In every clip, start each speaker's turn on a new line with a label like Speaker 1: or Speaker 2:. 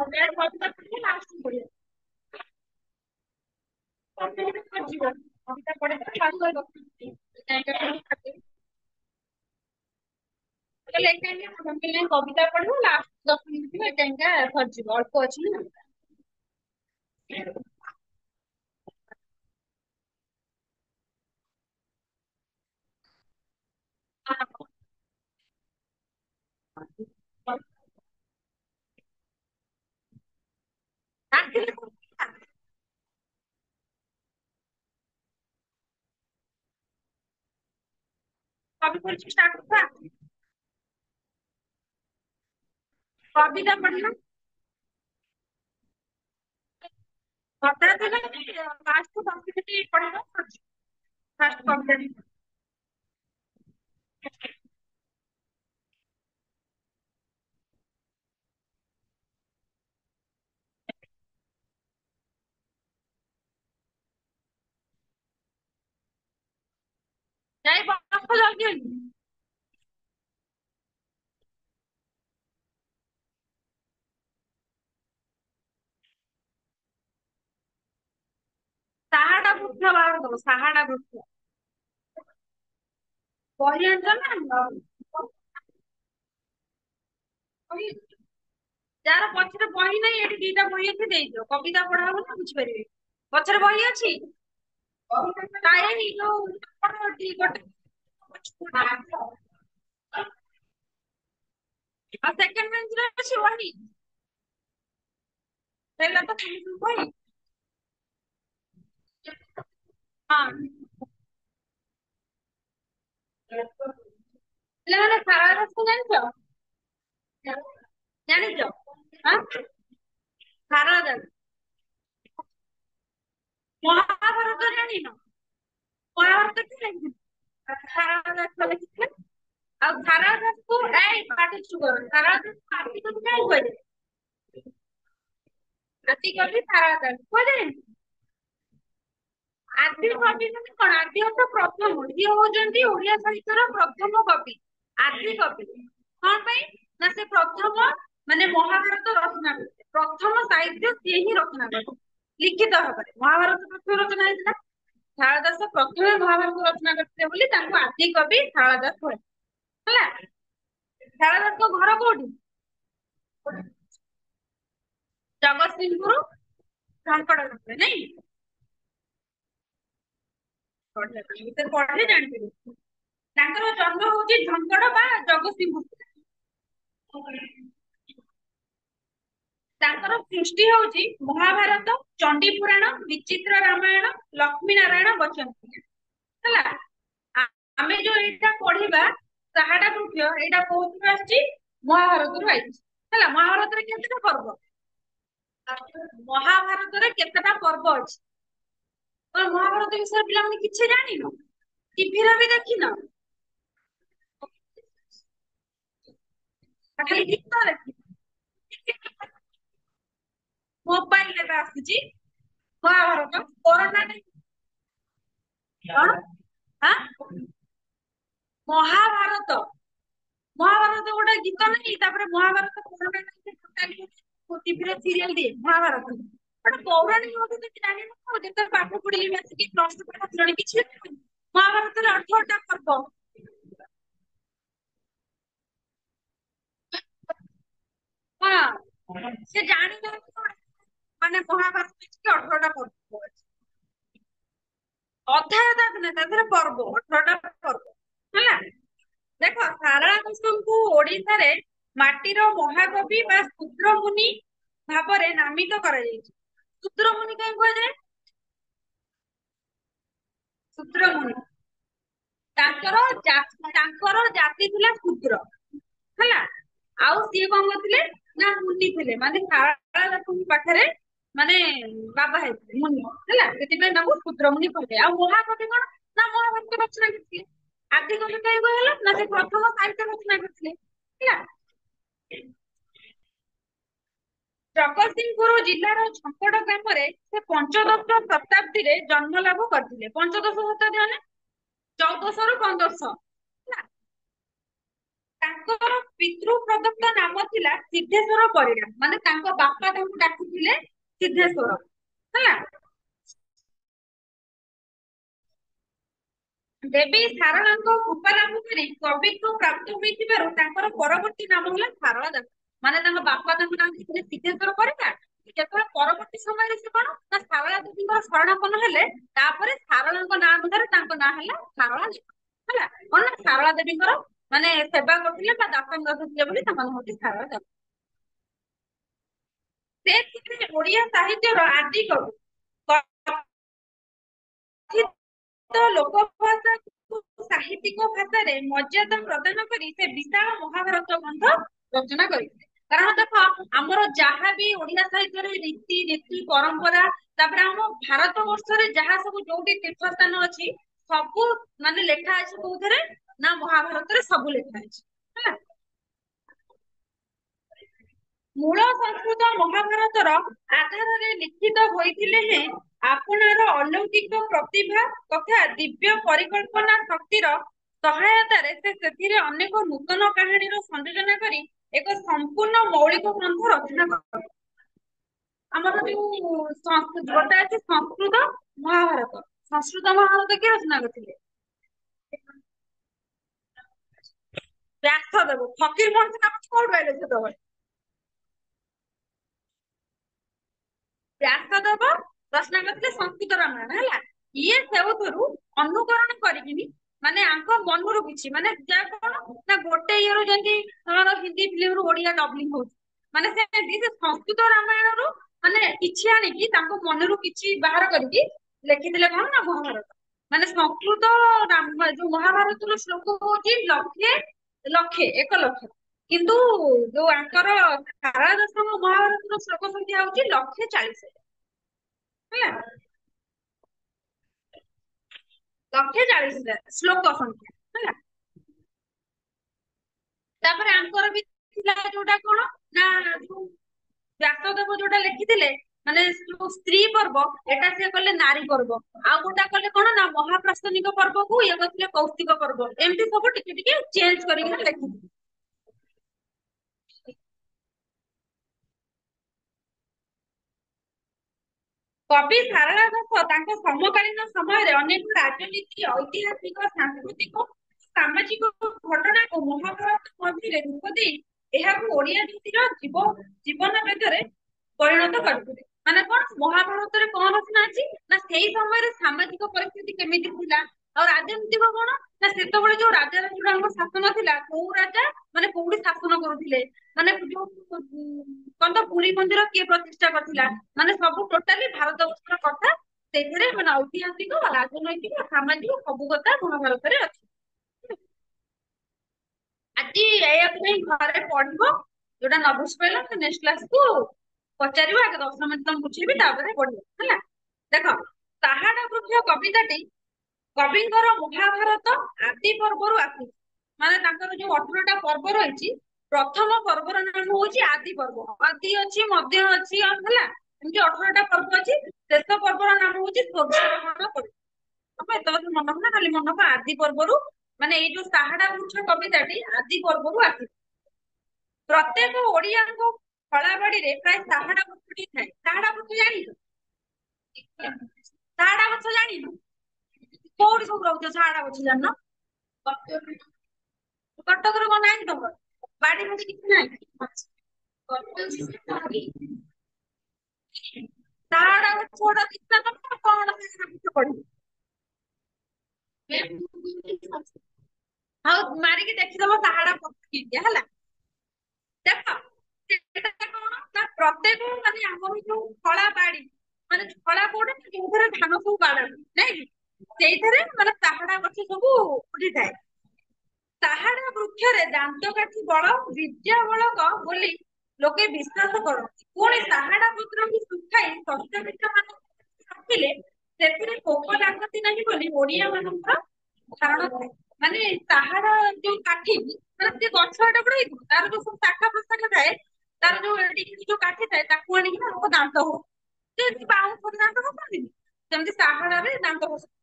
Speaker 1: କବିତା ପଢିଲେ ଲାଷ୍ଟ ପଢିବ ଯିବ କବିତା ପଢିଲେ କବିତା ପଢିବ ଲାଷ୍ଟ 10 ମିନିଟ ଥିବ ଏକା ସରିଯିବ ଅଳ୍ପ ଅଛି ନା। कभी कुछ स्टार्ट हुआ कविता पढ़ना कविता तो लास्ट को 10 मिनट पढ़ेगा फर्स्ट कविता नहीं बहुत जल्दी साहाड़ा वृक्ष बाहर दो साहाड़ा वृक्ष बही आंच ना ଯାହାର ପଛରେ ବହି ନାହିଁ ଏଠି ଦିଟା ବହି ଅଛି ଦେଇଦିଅ କବିତା ପଢା ହବ ନା ବୁଝିପାରିବେ ପଛରେ ବହି ଅଛି କାହିଁ ଯୋଉ ଗୋଟେ ଆଉ ସେକେଣ୍ଡ ବେଞ୍ଚରେ ଅଛି ବହି ସେଇଟା ତ ବହି ହଁ ପିଲାମାନେ ସାରା ରାସ୍ତା ଜାଣିଛ ଜାଣିଛ ହଁ ସାରା ମହାଭାରତ ଜାଣିନ ମହାଭାରତ କି ଜାଣିଛ ସାରା ରାସ୍ତା ଲେଖିଥିଲେ ଆଉ ସାରା ରାସ୍ତାକୁ ଏଇ ପାଟି ଚୁପ ସାରା ରାସ୍ତାକୁ ଆଦି କବି କାହିଁ କୁହାଯାଏ ଆଦି କବି ସାରା ରାସ୍ତା କୁହାଯାଏ ଆଦି କବି ମାନେ କଣ ଆଦି ଅର୍ଥ ପ୍ରଥମ ଯିଏ ହଉଛନ୍ତି ଓଡିଆ ସାହିତ୍ୟର ପ୍ରଥମ କବି ଆଦି କବି କଣ ପାଇଁ ନା ସେ ପ୍ରଥମ ମାନେ ମହାଭାରତ ରଚନା କରିଥିଲେ ପ୍ରଥମ ସାହିତ୍ୟ ସିଏ ହିଁ ରଚନା କରିଥିଲେ ଲିଖିତ ଭାବରେ ମହାଭାରତ ପ୍ରଥମେ ରଚନା ହେଇଥିଲା ଶାରଳା ଦାସ ପ୍ରଥମେ ମହାଭାରତ ରଚନା କରିଥିଲେ ବୋଲି ତାଙ୍କୁ ଆଦି କବି ଶାରଳା ଦାସ କୁହାଯାଏ ହେଲା ଶାରଳା ଦାସଙ୍କ ଘର କୋଉଠି ଜଗତସିଂହପୁର ଝଙ୍କଡ ନାଇଁ ଭିତରେ ପଢିଲେ ଜାଣିପାରିବେ ତାଙ୍କର ଜନ୍ମ ହଉଛି ଝଙ୍କଡ ବା ଜଗତସିଂହପୁର ତାଙ୍କର ସୃଷ୍ଟି ହଉଛି ମହାଭାରତ ଚଣ୍ଡୀ ପୁରାଣ ବିଚିତ୍ର ରାମାୟଣ ଲକ୍ଷ୍ମୀ ନାରାୟଣ ବଚନ ହେଲା ଆମେ ଯୋଉ ଏଇଟା ପଢିବା ସାହାଡା ବୃକ୍ଷ ଏଇଟା କୋଉଥିରୁ ଆସିଛି ମହାଭାରତରୁ ଆସିଛି ହେଲା ମହାଭାରତରେ କେତେଟା ପର୍ବ ମହାଭାରତରେ କେତେଟା ପର୍ବ ଅଛି ତ ମହାଭାରତ ବିଷୟରେ ପିଲାମାନେ କିଛି ଜାଣିନ ଟିଭିରେ ବି ଦେଖିନ ଖାଲି ଗୀତ ଦେଖି ମୋବାଇଲରେ ବି ଆସୁଛି ମହାଭାରତ କରୋନା କଣ ମହାଭାରତ ମହାଭାରତ ଗୋଟେ ଗୀତ ନାହିଁ ତାପରେ ମହାଭାରତ ଟିଭିରେ ସିରିଏଲ ଦିଏ ମହାଭାରତ ଗୋଟେ ପୌରାଣିକ କଥା କିଛି ଜାଣିନ ଯେତେବେଳେ ପାଠ ପଢିଲି ବି ଆସିକି ପ୍ଲସ ଟୁ ପାଠ ପଢିଲି କିଛି ମହାଭାରତରେ 18ଟା ପର୍ବ ହଁ ସେ ଜାଣିନାହାନ୍ତି ମାନେ ମହାଭାରତ କିଛି 18ଟା ପର୍ବ ଅଛି ଅଧ୍ୟାୟ ତା ଦେହରେ ପର୍ବ 18ଟା ପର୍ବ ହେଲା ଦେଖ ଶାରଳା ଦାସଙ୍କୁ ଓଡିଶାରେ ମାଟିର ମହାକବି ବା ଶୂଦ୍ରମୁନି ଭାବରେ ନାମିତ କରାଯାଇଛି ଶୂଦ୍ରମୁନି କାହିଁ କୁହାଯାଏ ଶୂଦ୍ରମୁନି ତାଙ୍କର ଜାତି ଥିଲା ଶୂଦ୍ର ହେଲା ଆଉ ସିଏ କଣ କରୁଥିଲେ ନା ମୁନି ଥିଲେ ମାନେ ଶାରଳା ଦାସଙ୍କ ପାଖରେ ମାନେ ବାବା ହେଇଥିଲେ ମୁନି ହେଲା ସେଥିପାଇଁ ତାଙ୍କୁ ଶୂଦ୍ରମୁନି କୁହାଯାଏ ଆଉ ମହାକବି କଣ ନା ମହାଭାରତ ରଚନା କରିଥିଲେ ଆଦି କବି କାହିଁ କୁହାଗଲା ନା ସେ ପ୍ରଥମ ସାହିତ୍ୟ ରଚନା କରିଥିଲେ ହେଲା ଜଗତସିଂହପୁର ଜିଲ୍ଲାର ଝଙ୍କଡ ଗ୍ରାମରେ ସେ ପଞ୍ଚଦଶ ଶତାବ୍ଦୀରେ ଜନ୍ମ ଲାଭ କରିଥିଲେ ପଞ୍ଚଦଶ ଶତାବ୍ଦୀ ମାନେ 1400 ରୁ 1500 ହେଲା ତାଙ୍କର ପିତୃ ପ୍ରଦତ୍ତ ନାମ ଥିଲା ସିଦ୍ଧେଶ୍ଵର ପରିଡ଼ା, ମାନେ ତାଙ୍କ ବାପା ତାଙ୍କୁ ଡାକୁଥିଲେ ସିଦ୍ଧେଶ୍ଵର ହେଲା। ଦେବୀ ସାରଳାଙ୍କ କୃପା ଲାଭ କରି କବିତ୍ୱ ପ୍ରାପ୍ତ ହୋଇଥିବାରୁ ତାଙ୍କର ପରବର୍ତ୍ତୀ ନାମ ହେଲା ସାରଳା ଦାସ। ମାନେ ତାଙ୍କ ବାପା ତାଙ୍କୁ ନାମ ଦେଇଥିଲେ ସିଦ୍ଧେଶ୍ଵର ପରିଡ଼ା, ଯେତେବେଳେ ପରବର୍ତ୍ତୀ ସମୟରେ ସେ କଣ ନା ସାରଳା ଦେବୀଙ୍କର ଶରଣାପନ୍ନ ହେଲେ, ତାପରେ ସାରଳାଙ୍କ ନାଁ ଅନୁସାରେ ତାଙ୍କ ନାଁ ହେଲା ସାରଳା ଦେବୀ ହେଲା। କଣ ନା ସାରଳା ଦେବୀଙ୍କର ମାନେ ସେବା କରୁଥିଲେ ବା ଦାସଙ୍କ ଥିଲେ ବୋଲି ତାଙ୍କ ନାଁ ହଉଛି ସାରଳା ଦେବୀ। ସେ ଥିଲେ ଓଡିଆ ସାହିତ୍ୟର ଆଦି କବି। ତ ଲୋକଭାଷାକୁ ସାହିତ୍ୟିକ ଭାଷାରେ ମର୍ଯ୍ୟାଦା ପ୍ରଦାନ କରି ସେ ବିଶାଳ ମହାଭାରତ ଗ୍ରନ୍ଥ ରଚନା କରିଥିଲେ। କାରଣ ଦେଖ, ଆମର ଯାହା ବି ଓଡିଆ ସାହିତ୍ୟରେ ରୀତି ନୀତି ପରମ୍ପରା, ତାପରେ ଆମ ଭାରତ ବର୍ଷରେ ଯାହା ସବୁ ଯୋଉଠି ତୀର୍ଥ ସ୍ଥାନ ଅଛି, ସବୁ ମାନେ ଲେଖା ଅଛି କୋଉଥିରେ ନା ମହାଭାରତରେ ସବୁ ଲେଖା ଅଛି ହେଲା। ମୂଳ ସଂସ୍କୃତ ମହାଭାରତର ଆଧାରରେ ଲିଖିତ ହୋଇଥିଲେ ହେଁ ଆପଣାର ଅଲୌକିକ ପ୍ରତିଭା ତଥା ଦିବ୍ୟ ପରିକଳ୍ପନା ଶକ୍ତିର ସହାୟତାରେ ସେ ସେଥିରେ ଅନେକ ନୂତନ କାହାଣୀର ସଂଯୋଜନା କରି ଏକ ସମ୍ପୂର୍ଣ୍ଣ ମୌଳିକ ଗ୍ରନ୍ଥ ରଚନା କଲେ। ଆମର ଯୋଉ ଯୋଉଟା ଅଛି ସଂସ୍କୃତ ମହାଭାରତ, ସଂସ୍କୃତ ମହାଭାରତ କିଏ ରଚନା କରିଥିଲେ? ବ୍ୟାସଦେବ। ଫକୀର ମୋହନ ସେନାପତି କୋଉଠୁ ଆଇଲେ ସେତେବେଳେ? ବ୍ୟାସଦେବ ରଚନା କରିଥିଲେ ସଂସ୍କୃତ ରାମାୟଣ ହେଲା। ଇଏ ସେଉଥିରୁ ଅନୁକରଣ କରିକିନି ମାନେ ଆଙ୍କ ମନରୁ କିଛି ମାନେ ଯାହା କଣ ନା ଗୋଟେ ଇଏରୁ ଯେମିତି ଆମର ହିନ୍ଦୀ ଫିଲ୍ମରୁ ଓଡିଆ ଡବିଂ ହଉଛି, ମାନେ ସେମିତି ସେ ସଂସ୍କୃତ ରାମାୟଣରୁ ମାନେ କିଛି ଆଣିକି ତାଙ୍କ ମନରୁ କିଛି ବାହାର କରିକି ଲେଖିଥିଲେ କଣ ନା ମହାଭାରତ। ମାନେ ସଂସ୍କୃତ ଯୋଉ ମହାଭାରତର ଶ୍ଲୋକ ହଉଛି ଲକ୍ଷେ ଲକ୍ଷେ 1 ଲକ୍ଷ, କିନ୍ତୁ ଯୋଉ ଆଙ୍କର ସାରଳା ଦାସଙ୍କ ମହାଭାରତର ଶ୍ଲୋକ ସଂଖ୍ୟା ହଉଛି 140 ହେଲା। 140 ଶ୍ଲୋକ ସଂଖ୍ୟା ହେଲା। ତାପରେ ଆଙ୍କର ବି ଥିଲା ଯୋଉଟା କଣ ନା ଯୋଉ ବ୍ୟାସଦେବ ଯୋଉଟା ଲେଖିଥିଲେ ମାନେ ଯୋଉ ସ୍ତ୍ରୀ ପର୍ବ, ଏଟା ସିଏ କଲେ ନାରୀ ପର୍ବ। ଆଉ ଗୋଟା କଲେ କଣ ନା ମହାପ୍ରସ୍ଥାନିକ ପର୍ବକୁ ଇଏ କରିଥିଲେ କୌସ୍ତିକ ପର୍ବ। ଏମିତି ସବୁ ଟିକେ ଟିକେ ଚେଞ୍ଜ କରିକି ଲେଖିଥିଲେ। କବି ସାରଳା ଦାସ ତାଙ୍କ ସମକାଳୀନ ସମୟରେ ଅନେକ ରାଜନୀତି, ଐତିହାସିକ, ସାଂସ୍କୃତିକ, ସାମାଜିକ ଘଟଣାକୁ ମହାଭାରତ ମଧ୍ୟରେ ରୂପ ଦେଇ ଏହାକୁ ଓଡିଆ ଜାତିର ଜୀବନ ବେଦରେ ପରିଣତ କରିଥିଲେ। ମାନେ କଣ ମହାଭାରତରେ କଣ ରଚନା ଅଛି ନା ସେଇ ସମୟରେ ସାମାଜିକ ପରିସ୍ଥିତି କେମିତି ଥିଲା, ଆଉ ରାଜନୈତିକ କଣ ନା ସେତେବେଳେ ଯୋଉ ରାଜା ରାଜୁଡାଙ୍କ ଶାସନ ଥିଲା, କୋଉ ରାଜା ମାନେ କୋଉଠି ଶାସନ କରୁଥିଲେ, ମାନେ ଯୋଉ କଣ ତ ପୁରୀ ମନ୍ଦିର କିଏ ପ୍ରତିଷ୍ଠା କରିଥିଲା, ମାନେ ସବୁ ଟୋଟାଲି ଭାରତ ବର୍ଷର କଥା ସେଇଥିରେ ମାନେ ଐତିହାସିକ, ରାଜନୈତିକ, ସାମାଜିକ ସବୁ କଥା ମହାଭାରତରେ ଅଛି। ଆଜି ଏଇଆକୁ ପାଇଁ ଘରେ ପଢିବ, ଯୋଉଟା ନ ବୁଝିପାରିଲ ତ ନେକ୍ସଟ କ୍ଲାସ କୁ ପଚାରିବ। ଆଗ 10 ମିନିଟ ତମକୁ ବୁଝେଇବି ତାପରେ ପଢିବ ହେଲା। ଦେଖ, ପାହାଡ ବୃକ୍ଷ କବିତାଟି କବିଙ୍କର ମହାଭାରତ ଆଦି ପର୍ବରୁ ଆସିଛି। ମାନେ ତାଙ୍କର ଯୋଉ 18ଟା ପର୍ବ ରହିଛି, ପ୍ରଥମ ପର୍ବର ନାମ ହଉଛି ଆଦି ପର୍ବ। ଆଦି ଅଛି, ମଧ୍ୟ ଅଛି ହେଲା, ଏମିତି 18ଟା ପର୍ବ ଅଛି। ଶେଷ ପର୍ବର ନାମ ହଉଛି ସ୍ୱର୍ଗଦ୍ୱାର ପର୍ବ। ତମେ ଏତେ କଥା ମନେ ରଖନା, ଖାଲି ମନେ ରଖ ଆଦି ପର୍ବରୁ, ମାନେ ଏଇ ଯୋଉ ସାହାଡା ବୃକ୍ଷ କବିତାଟି ଆଦି ପର୍ବରୁ ଆସିଛି। ପ୍ରତ୍ୟେକ ଓଡିଆଙ୍କ ଖଳାବାଡିରେ ପ୍ରାୟ ସାହାଡା ବୃକ୍ଷଟି ଥାଏ। ସାହାଡା ବୃକ୍ଷ ଜାଣିଛ? ସାହାଡା ଗଛ ଜାଣିନ? କୋଉଠି ସବୁ ରହୁଛ ସାହାଡା ଗଛ ଜାଣିନ? କଟକରେ କଣ ନାହିଁ ତମର? ବାଡି ଫାଡି କିଛି ନାହିଁ? ସାହାଡା ଗଛ ଗୁଡା ଦେଖିନ ତମେ, କଣ ସାହାଡା ଗଛ ପଡିବ? ହଉ ମାରିକି ଦେଖିଦବ ସାହାଡା ପତ୍ର ହେଲା। ଦେଖ, ସେଟା କଣ ନା ପ୍ରତ୍ୟେକ ମାନେ ଆମର ଯୋଉ ଖଳା ବାଡି, ମାନେ ଖଳା କୋଉଟା ନା ଯୋଉଥିରେ ଧାନ ସବୁ ବାଡାନ୍ତି ନାଇଁ କି, ସେଇଥିରେ ମାନେ ସାହାଡା ଗଛ ସବୁ ଉଠିଥାଏ। ସାହାଡା ବୃକ୍ଷରେ ଦାନ୍ତକାଠି ବଳ, ବିଦ୍ୟା ବଳକ ବୋଲି ଲୋକେ ବିଶ୍ୱାସ କରନ୍ତି। ପୁଣି ସାହାଡା ପତ୍ରକୁ ଶୁଖାଇ ଶସ୍ୟ ମାନଙ୍କୁ ରଖିଲେ ସେଥିରେ ପୋକ ଲାଗନ୍ତି ନାହିଁ ବୋଲି ଓଡିଆ ମାନଙ୍କର ଧାରଣା ଥାଏ। ମାନେ ସାହାଡା ଯୋଉ କାଠି, ମାନେ ସେ ଗଛ ଏଟେ ବଡ ହେଇଥିବ, ତାର ଯୋଉ ସବୁ ଶାଖା ପ୍ରଶାଖା ଥାଏ, ତାର ଯୋଉ ଏଡିକି ଯୋଉ କାଠି ଥାଏ, ତାକୁ ଆଣିକି ଲୋକ ଦାନ୍ତ ଘଷନ୍ତି। ଯେମିତି ବାଉଁଶରେ ଦାନ୍ତ ଘଷନ୍ତିନି, ସେମିତି ସାହାଡାରେ ଦାନ୍ତ ଘଷନ୍ତି।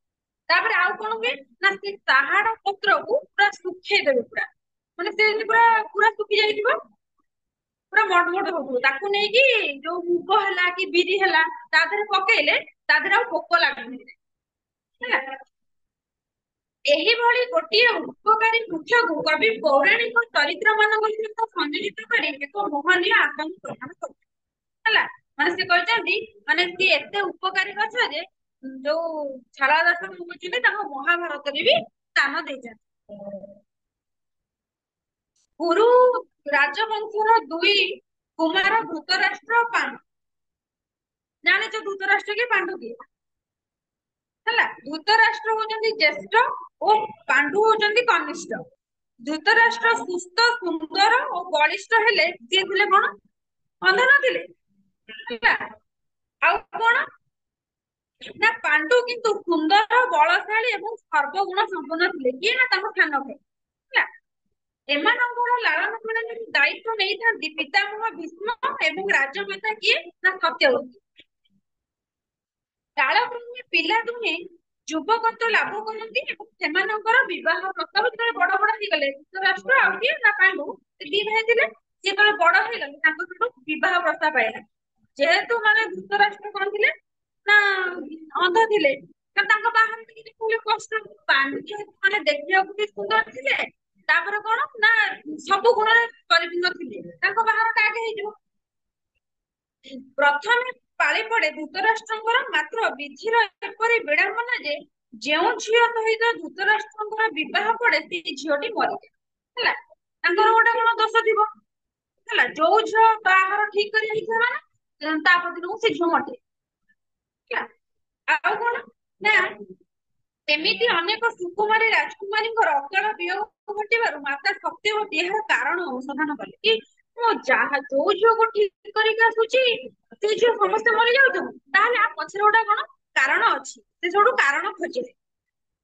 Speaker 1: ତାପରେ ଆଉ କଣ ହୁଏ ନା ସେ ସାହାଡା ପତ୍ରକୁ ପୁରା ଶୁଖେଇ ଦେବେ ପୁରା, ମାନେ ସେ ଯେମିତି ପୁରା ପୁରା ଶୁଖି ଯାଇଥିବ, ପୁରା ମଟ ମଟ ହଉଥିବ, ତାକୁ ନେଇକି ଯୋଉ ମୁଗ ହେଲା କି ବିରି ହେଲା ତା ଦେହରେ ପକେଇଲେ ତା ଦେହରେ ଆଉ ପୋକ ଲାଗୁନି ହେଲା। ଏହିଭଳି ଗୋଟିଏ ଉପକାରୀ ବୃକ୍ଷକୁ କବି ପୌରାଣିକ ଚରିତ୍ର ମାନଙ୍କ ସହିତ ସଂଯୋଜିତ କରି ଏକ ମୋହନୀୟ ଆକାଙ୍କ୍ଷା ପ୍ରଦାନ କରୁଛନ୍ତି ହେଲା। ମାନେ ସେ କହିଛନ୍ତି ମାନେ ସିଏ ଏତେ ଉପକାରୀ ଗଛ ଯେ ଯୋଉ ଶାରଳା ଦାସ କହୁଛନ୍ତି ତାଙ୍କ ମହାଭାରତରେ ବି ସ୍ଥାନ ଦେଇଛନ୍ତି। କୁରୁ ରାଜବଂଶର ଦୁଇ କୁମାର ଧୃତରାଷ୍ଟ୍ର ପାଣ୍ଡୁ, ଜାଣିଛ ଧୃତରାଷ୍ଟ୍ର କି ପାଣ୍ଡୁ କିଏ? ହେଲା, ଧୃତରାଷ୍ଟ୍ର ହଉଛନ୍ତି ଜ୍ୟେଷ୍ଠ ଓ ପାଣ୍ଡୁ ହଉଛନ୍ତି କନିଷ୍ଠ। ଧୃତରାଷ୍ଟ୍ର ସୁସ୍ଥ ସୁନ୍ଦର ଓ ବଳିଷ୍ଠ ହେଲେ ସିଏ ଥିଲେ କଣ? ଅନ୍ଧ ନଥିଲେ ହେଲା। ଆଉ କଣ ନା ପାଣ୍ଡୁ କିନ୍ତୁ ସୁନ୍ଦର ବଳଶାଳୀ ଏବଂ ସର୍ବଗୁଣ ସମ୍ପନ୍ନ ଥିଲେ। କିଏ ନା ତାଙ୍କ ସାନ ଭାଇ ହେଲା। ଏମାନଙ୍କର ଲାଳନ ପାଳନ ଦାୟିତ୍ୱ ନେଇଥାନ୍ତି ପିତାମହ ଭୀଷ୍ମ ଏବଂ ରାଜମାତା କିଏ ନା ସତ୍ୟବତୀ। କାଳକ୍ରମେ ପିଲା ଦୁହେଁ ଯୁବକତ୍ୱ ଲାଭ କରନ୍ତି ଏବଂ ସେମାନଙ୍କର ବିବାହ ପ୍ରସ୍ତାବ ଯେତେବେଳେ ବଡ ବଡ ହେଇଗଲେ ଧୃତରାଷ୍ଟ୍ର ଆଉ କିଏ ନା ପାଣ୍ଡୁ, ସେ ଦି ଭାଇ ଥିଲେ, ସିଏ ଯେତେବେଳେ ବଡ ହେଇଗଲେ ତାଙ୍କ ସହିତ ବିବାହ ପ୍ରସ୍ତାବ ପାଇଲା। ଯେହେତୁ ମାନେ ଧୃତରାଷ୍ଟ୍ର କଣ ଥିଲେ ନା ଅନ୍ଧ ଥିଲେ, ନା ତାଙ୍କ ବାହାଘର ଟିକେ ଦେଖିଲେ କଷ୍ଟ। ପାଣ୍ଡୁ ଯେହେତୁ ମାନେ ଦେଖିବାକୁ ବି ସୁନ୍ଦର ଥିଲେ, ତାପରେ କଣ ନା ସବୁ ଗୁଣରେ ପରିପୂର୍ଣ୍ଣ ଥିଲେ, ତାଙ୍କ ବାହାଘରଟା ଆଗେ ହେଇଯିବ। ପ୍ରଥମେ ପାଳି ପଡେ ଧୃତରାଷ୍ଟ୍ରଙ୍କର, ମାତ୍ର ବିଧିର ଏପରି ବିଡମ୍ବନା ଯେ ଯେଉଁ ଝିଅ ସହିତ ଧୃତରାଷ୍ଟ୍ରଙ୍କର ବିବାହ ପଡେ ସେଇ ଝିଅଟି ମରିଯାଏ ହେଲା। ତାଙ୍କର ଗୋଟେ କଣ ଦୋଷ ଥିବ ହେଲା, ଯୋଉ ଝିଅ ବାହାଘର ଠିକ କରି ହେଇଥିବ ମାନେ ତା ପରଦିନକୁ ସେ ଝିଅ ମରିଯାଏ ହେଲା। ଆଉ କଣ ନା ଏମିତି ଅନେକ ସୁକୁମାରୀ ରାଜକୁମାରୀଙ୍କର ଅକାଳ ବିୟୋଗ ଘଟିବାରୁ ମାତା ସତ୍ୟବତୀ ଏହାର କାରଣ ଅନୁସନ୍ଧାନ କଲେ କି ମୁଁ ଯାହା ଯୋଉ ଝିଅକୁ ଠିକ କରିକି ଆସୁଛି ସେ ଝିଅ ସମସ୍ତେ ମରିଯାଉଛନ୍ତି, ତାହେଲେ ଆ ପଛରେ ଗୋଟେ କଣ କାରଣ ଅଛି। ସେ ସବୁଠୁ କାରଣ ଖୋଜିଲେ।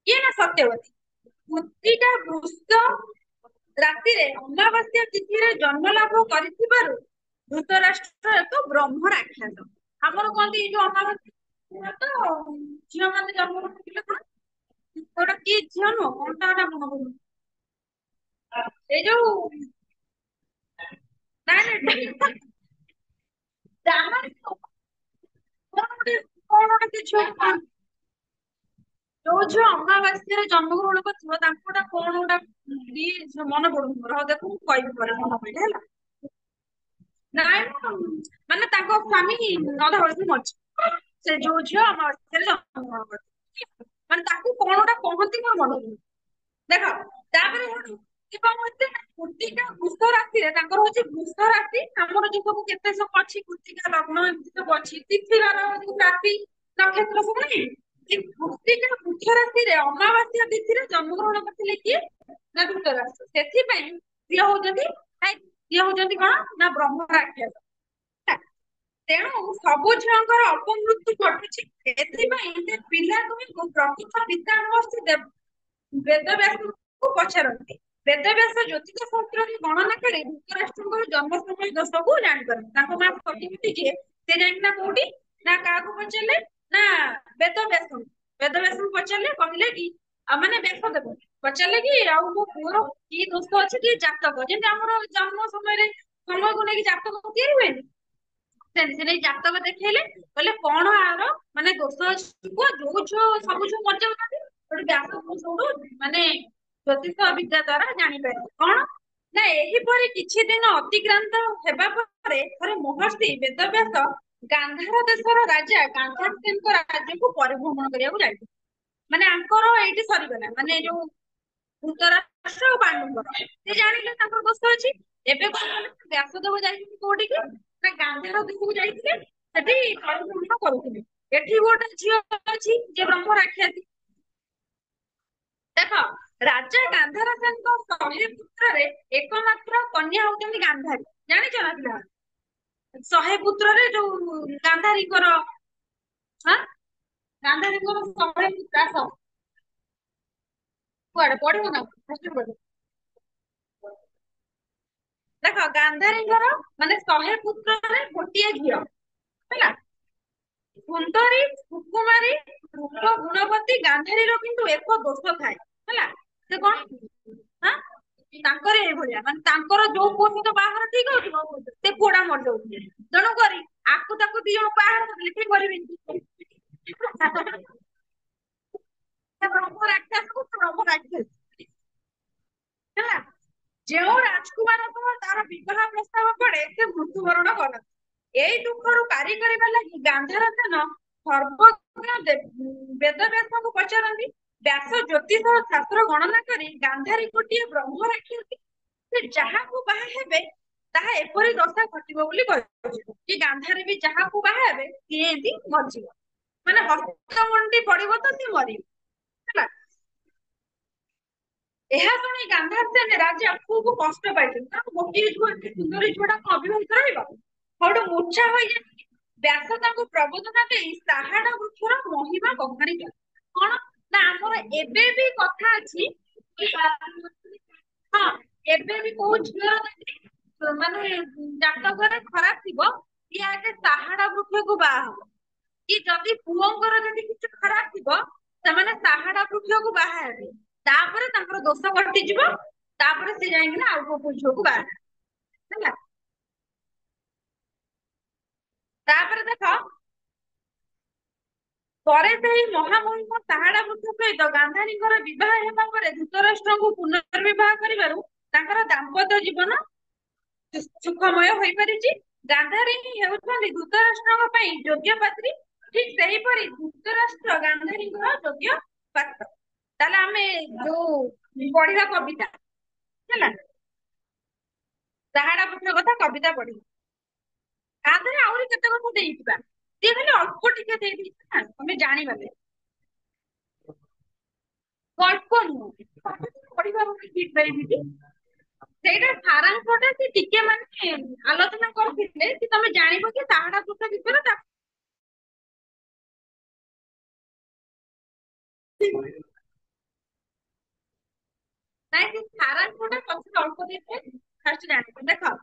Speaker 1: କିଏ ନା ସତ୍ୟବତୀ। ମୃତ୍ତିକା ବୃଷ ରାତିରେ ଅମାବାସ୍ୟା ତିଥିରେ ଜନ୍ମ ଲାଭ କରିଥିବାରୁ ଧୃତରାଷ୍ଟ୍ର ଏକ ବ୍ରହ୍ମ ରାକ୍ଷସ। ଆମର କହନ୍ତି ଏଇ ଯୋଉ ଅମାବାସ୍ୟା ତ ଝିଅ ମାନେ ଜନ୍ମ କରିଥିଲେ କଣ ଗୋଟେ କି ଝିଅ ନୁହଁ କଣ ତା ନାଁ ମନେ ପଡୁନି। ଏଇ ଯୋଉ ନାଇଁ ନାଇଁ କଣ ଗୋଟେ ଝିଅ ଯୋଉ ଝିଅ ଅମାବାସ୍ୟାରେ ଜନ୍ମଗ୍ରହଣ କରିଥିବ ତାଙ୍କୁ ଗୋଟେ କଣ ଗୋଟେ ମନେ ପଡୁନି ମୋର, ହଉ ଦେଖ ମୁଁ କହିବି ପରେ ମନେ ପଇଲେ ହେଲା। ନାଇଁ ମାନେ ତାଙ୍କ ସ୍ୱାମୀ ଅଧା ବର୍ଷରେ ମରିଛି, ସେ ଯୋଉ ଝିଅ ଅମାବାସ୍ୟାରେ ଜନ୍ମଗ୍ରହଣ କରିଥିଲା ମାନେ ତାକୁ କଣ ଗୋଟେ କହନ୍ତି ମୋର ମନେ ପଡୁନି। ଦେଖ ତାପରେ କଣ ହଉଛି କୃତ୍ତିକା ବୃଷ ରାଶିରେ ତାଙ୍କର ହଉଛି ବୃଷ ରାଶି। ଆମର ଯୋଉ ସବୁ କେତେ ସବୁ ଅଛି କୃତ୍ତିକା ଲଗ୍ନ ଏମିତି ସବୁ ଅଛି ତିଥିବାର ଯୋଉ ରାଶି ନକ୍ଷତ୍ର ସବୁ ନାହିଁ। ଏ କୃତ୍ତିକା ବୃଷ ରାଶିରେ ଅମାବାସ୍ୟା ତିଥିରେ ଜନ୍ମଗ୍ରହଣ କରିଥିଲେ କିଏ ନା ଧୃତରାଷ୍ଟ୍ର। ସେଥିପାଇଁ ସିଏ ହଉଛନ୍ତି ସିଏ ହଉଛନ୍ତି କଣ ନା ବ୍ରହ୍ମ ରାକ୍ଷସ। ତେଣୁ ସବୁ ଝିଅଙ୍କର ଅପମୃତ୍ୟୁ ଘଟୁଛି। ଏଥିପାଇଁ ସେ ପିଲା ଦୁହିଁଙ୍କୁ ପ୍ରକୃତ ପିତାମହ ସେ ବେଦବ୍ୟାସଙ୍କୁ ପଚାରନ୍ତି। ବେଦବ୍ୟାସ ଜ୍ୟୋତିଷ ଶାସ୍ତ୍ରରେ ଗଣନା କରି ଧୃତରାଷ୍ଟ୍ରଙ୍କର ଜନ୍ମ ସମୟ ଦୋଷକୁ ଜାଣିପାରନ୍ତି। ତାଙ୍କ ମା ସତୀପତି ଯିଏ ସେ ଯାଇକିନା କୋଉଠି ନା କାହାକୁ ପଚାରିଲେ ନା ବେଦବ୍ୟାସଙ୍କୁ। ବେଦବ୍ୟାସଙ୍କୁ ପଚାରିଲେ, କହିଲେ କି ଆଉ ମାନେ ବ୍ୟାସ ଦେବ ପଚାରିଲେ କି ଆଉ ମୋ ପୁଅର କି ଦୋଷ ଅଛି କି ଜାତକ, ଯେମିତି ଆମର ଜନ୍ମ ସମୟରେ ସମୟକୁ ନେଇକି ଜାତକ ତିଆରି ହୁଏନି ସେମିତି ସେ ନେଇ ଜାତକ ଦେଖେଇଲେ, କହିଲେ କଣ ଆର ମାନେ ଦୋଷ ଅଛି କୁହ। ଯୋଉ ଝିଅ ସବୁ ଝିଅ ମରିଯାଉଛନ୍ତି ଗୋଟେ ବ୍ୟାସ ସବୁଠୁ ମାନେ ଜ୍ୟୋତିଷ ବିଦ୍ୟା ଦ୍ଵାରା ଜାଣିପାରିଲେ କଣ ନା ଏହିପରି କିଛି ଦିନ ଅତିକ୍ରାନ୍ତ ହେବା ପରେ ଥରେ ମହର୍ଷି ବେଦବ୍ୟାସ ଗାନ୍ଧାର ଦେଶର ରାଜା ଗାନ୍ଧାରଙ୍କ ରାଜ୍ୟକୁ ପରିଭ୍ରମଣ କରିବାକୁ ଯାଇଥିଲେ। ମାନେ ଆଙ୍କର ଏଇଠି ସରିଗଲା, ମାନେ ଯୋଉ ଧୃତରାଷ୍ଟ୍ର ଆଉ ପାଣ୍ଡୁଙ୍କର ସେ ଜାଣିଲେ ତାଙ୍କର ଦୋଷ ଅଛି। ଏବେ କଣ କଲେ ବ୍ୟାସଦେବ ଯାଇଛନ୍ତି କୋଉଠିକି ନା ଗାନ୍ଧାର ଦେଶକୁ ଯାଇଥିଲେ, ସେଠି ପରିଭ୍ରମଣ କରୁଥିଲେ। ଏଠି ଗୋଟେ ଝିଅ ଅଛି ଯେ ବ୍ରହ୍ମ ରାକ୍ଷସୀ। ଦେଖ ରାଜା ଗାନ୍ଧାରଙ୍କ 100 ପୁତ୍ରରେ ଏକମାତ୍ର କନ୍ୟା ହଉଛନ୍ତି ଗାନ୍ଧାରୀ। ଜାଣିଛ ନା ପିଲା? 100 ପୁତ୍ରରେ ଯୋଉ ଗାନ୍ଧାରୀଙ୍କର ଗାନ୍ଧାରୀଙ୍କର 100 ପୁତ୍ର କୁଆଡେ ପଢିବ ନା ଦେଖ ଗାନ୍ଧାରୀଙ୍କର ମାନେ 100 ପୁତ୍ରରେ ଗୋଟିଏ ଝିଅ ହେଲା। ସୁନ୍ଦରୀ ସୁକୁମାରୀ ରୂପ ଗୁଣବତୀ ଗାନ୍ଧାରୀର କିନ୍ତୁ ଏକ ଦୋଷ ଥାଏ ହେଲା। ସେ କଣ ତାଙ୍କର ଏଇଭଳିଆ ମାନେ ତାଙ୍କର ଯୋଉ ପୁଅ ସହିତ ବାହାଘର ଠିକ ହଉଥିବ ସେ ପୁଅଟା ମରିଯାଉଛି। ତେଣୁ କରି ଆକୁ ତାକୁ ଦି ଜଣ ବାହାଘର କରିଲେ କିଏ କରିବେନି। ବ୍ରହ୍ମ ରାକ୍ଷସକୁ ବ୍ରହ୍ମ ରାକ୍ଷସ ହେଲା। ଯେଉଁ ରାଜକୁମାରଙ୍କ ତାର ବିବାହ ପ୍ରସ୍ତାବ ପଡେ ସେ ମୃତ୍ୟୁବରଣ କରନ୍ତି। ଏଇ ଦୁଃଖରୁ ପାରି କରିବା ଲାଗି ଗାନ୍ଧାର ସେନ ସର୍ବଜ୍ଞ ବେଦବ୍ୟାସଙ୍କୁ ପଚାରନ୍ତି। ବ୍ୟାସ ଜ୍ୟୋତିଷ ଶାସ୍ତ୍ର ଗଣନା କରି ଗାନ୍ଧାରୀ ଗୋଟିଏ ବ୍ରହ୍ମ ରାକ୍ଷସୀ, ସେ ଯାହାକୁ ବାହା ହେବେ ତାହା ଏପରି ଦଶା ଘଟିବ ବୋଲି କହିଛି। କି ଗାନ୍ଧାରୀ ବି ଯାହାକୁ ବାହା ହେବେ ସିଏ ଏମିତି ମରିଯିବ, ମାନେ ହସ୍ତଗଣ୍ଠି ପଡିବ ତ ସିଏ ମରିବ ହେଲା। ଏହା ଶୁଣି ଗାନ୍ଧାର ସେନ ରାଜା ଖୁବ କଷ୍ଟ ପାଇଥିଲେ, କାରଣ ଗୋଟିଏ ଝୁଅ ଏତେ ସୁନ୍ଦରୀ ଝୁଅଟା କଣ ଅବିବାହିତ ରହିବ। ହଉଠୁ ମୂର୍ଚ୍ଛା ହୋଇଯାଇ ବ୍ୟାସ ତାଙ୍କୁ ପ୍ରବୋଧନା ଦେଇ ସାହାଡ ବୃକ୍ଷର ମହିମା ବଖାଣିଛନ୍ତି। କଣ ନା ଆମର ଏବେ ବି କଥା ଅଛି କି ହଁ ଏବେ ବି କୋଉ ଝିଅର ଯଦି ମାନେ ଜାତକରେ ଖରାପ ଥିବ ସିଏ ଆଗେ ସାହାଡ ବୃକ୍ଷକୁ ବାହା ହବ। କି ଯଦି ପୁଅଙ୍କର ଯଦି କିଛି ଖରାପ ଥିବ ସେମାନେ ସାହାଡ ବୃକ୍ଷକୁ ବାହା ହେବେ। ତାପରେ ତାଙ୍କର ଦୋଷ କଟିଯିବ, ତାପରେ ସେ ଯାଇକିନା ଆଉ କୋଉ ଝିଅକୁ ବାହା ହେବେ ହେଲା। ତାପରେ ଦେଖ ପରେ ସେହି ମହାମହିମ ସାହାଡା ବୃକ୍ଷ ସହିତ ଗାନ୍ଧାରୀଙ୍କର ବିବାହ ହେବା ପରେ ଧୃତରାଷ୍ଟ୍ରଙ୍କୁ ପୁନର୍ବିବାହ କରିବାରୁ ତାଙ୍କର ଦାମ୍ପତ୍ୟ ଜୀବନ ସୁଖମୟ ହୋଇପାରିଛି। ଗାନ୍ଧାରୀ ହିଁ ହେଉଛନ୍ତି ଧୃତରାଷ୍ଟ୍ରଙ୍କ ପାଇଁ ଯୋଗ୍ୟ ପାତ୍ରୀ। ଠିକ ସେହିପରି ଧୃତରାଷ୍ଟ୍ର ଗାନ୍ଧାରୀଙ୍କର ଯୋଗ୍ୟ ପାତ୍ର। ତାହେଲେ ଆମେ ଯୋଉ ପଢିବା କବିତା ହେଲା, ସାହାଡା ବୃକ୍ଷ କଥା କବିତା ପଢିବା। ତା ଦେହରେ ଆହୁରି କେତେ କଥା ଦେଇଥିବା, ସିଏ ଖାଲି ଅଳ୍ପ ଟିକେ ଦେଇଦେଇଛି ନା ତମେ ଜାଣିଗଲେ। ଗଳ୍ପ ନୁହଁ ପଢିବା ଠିକ ପାରିବି। ସେଇଟା ସାରାଂଶଟା ସେ ଟିକେ ମାନେ ଆଲୋଚନା କରିଥିଲେ କି ତମେ ଜାଣିବ କି ସାହାଡା ବୃକ୍ଷ ଭିତରେ ନାଇଁ ସେ ସାରାଂଶଟା ପଛରେ ଅଳ୍ପ ଦେଇଥିଲେ, ଫାଷ୍ଟ ଜାଣିବ। ଦେଖ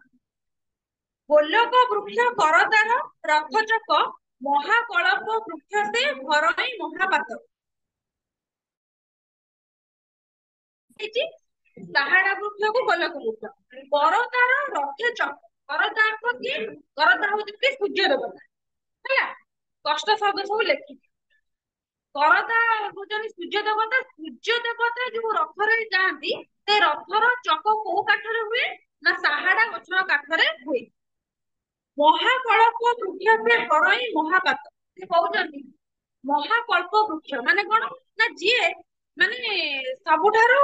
Speaker 1: ଗୋଲକ ବୃକ୍ଷ କରତାର ରଥଚକ, ମହାକଳପ ବୃକ୍ଷ ସେ ଘରଣୀ ମହାପାତ। ହେଇଛି ସାହାଡା ବୃକ୍ଷକୁ ଗୋଲକ ବୃକ୍ଷ। କରତାର ରଥ ଚକ, କରତା ଅର୍ଥ କିଏ? କରତା ହଉଛନ୍ତି ସୂର୍ଯ୍ୟ ଦେବତା ହେଲା। କଷ୍ଟ ଶବ୍ଦ ସବୁ ଲେଖିଛି। କରତା ହଉଛନ୍ତି ସୂର୍ଯ୍ୟ ଦେବତା। ସୂର୍ଯ୍ୟ ଦେବତା ଯୋଉ ରଥରେ ଯାଆନ୍ତି ସେ ରଥର ଚକ କୋଉ କାଠରେ ହୁଏ ନା ସାହାଡା ଗଛର କାଠରେ ହୁଏ। ମହାକଳ୍ପ ବୃକ୍ଷ ସେ ଘରଣୀ ମହାପାତ। ସେ କହୁଛନ୍ତି ମହାକଳ୍ପ ବୃକ୍ଷ ମାନେ କଣ ନା ଯିଏ ମାନେ ସବୁଠାରୁ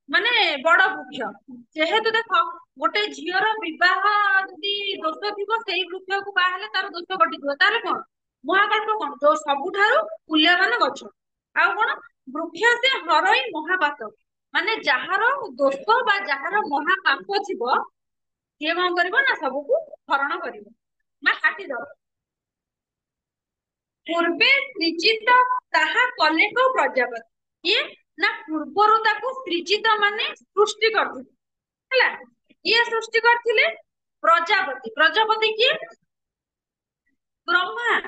Speaker 1: ମାନେ ବଡ ବୃକ୍ଷ। ଯେହେତୁ ଦେଖ ଗୋଟେ ଝିଅର ବିବାହ ଯଦି ଦୋଷ ଥିବ ସେଇ ବୃକ୍ଷକୁ ବାହା ହେଲେ ତାର ଦୋଷ କଟିଯିବ, ତାହେଲେ କଣ ମହାକଳ୍ପ କଣ ଯୋଉ ସବୁଠାରୁ ମୂଲ୍ୟବାନ ଗଛ। ଆଉ କଣ ବୃକ୍ଷ ସେ ହରଇ ମହାପାତ, ମାନେ ଯାହାର ଦୋଷ ବା ଯାହାର ମହାପାପ ଥିବ ସିଏ କଣ କରିବ ନା ସବୁକୁ ହରଣ କରିବ ବା କାଟିଦବ। ପୂର୍ବେ ସୃଜିତ ତାହା କଲେକ ପ୍ରଜାପତି। କିଏ ନା ପୂର୍ବରୁ ତାକୁ ସୃଜିତ ମାନେ ସୃଷ୍ଟି କରିଥିଲେ ହେଲା। କିଏ ସୃଷ୍ଟି କରିଥିଲେ? ପ୍ରଜାପତି। ପ୍ରଜାପତି କିଏ? ବ୍ରହ୍ମା।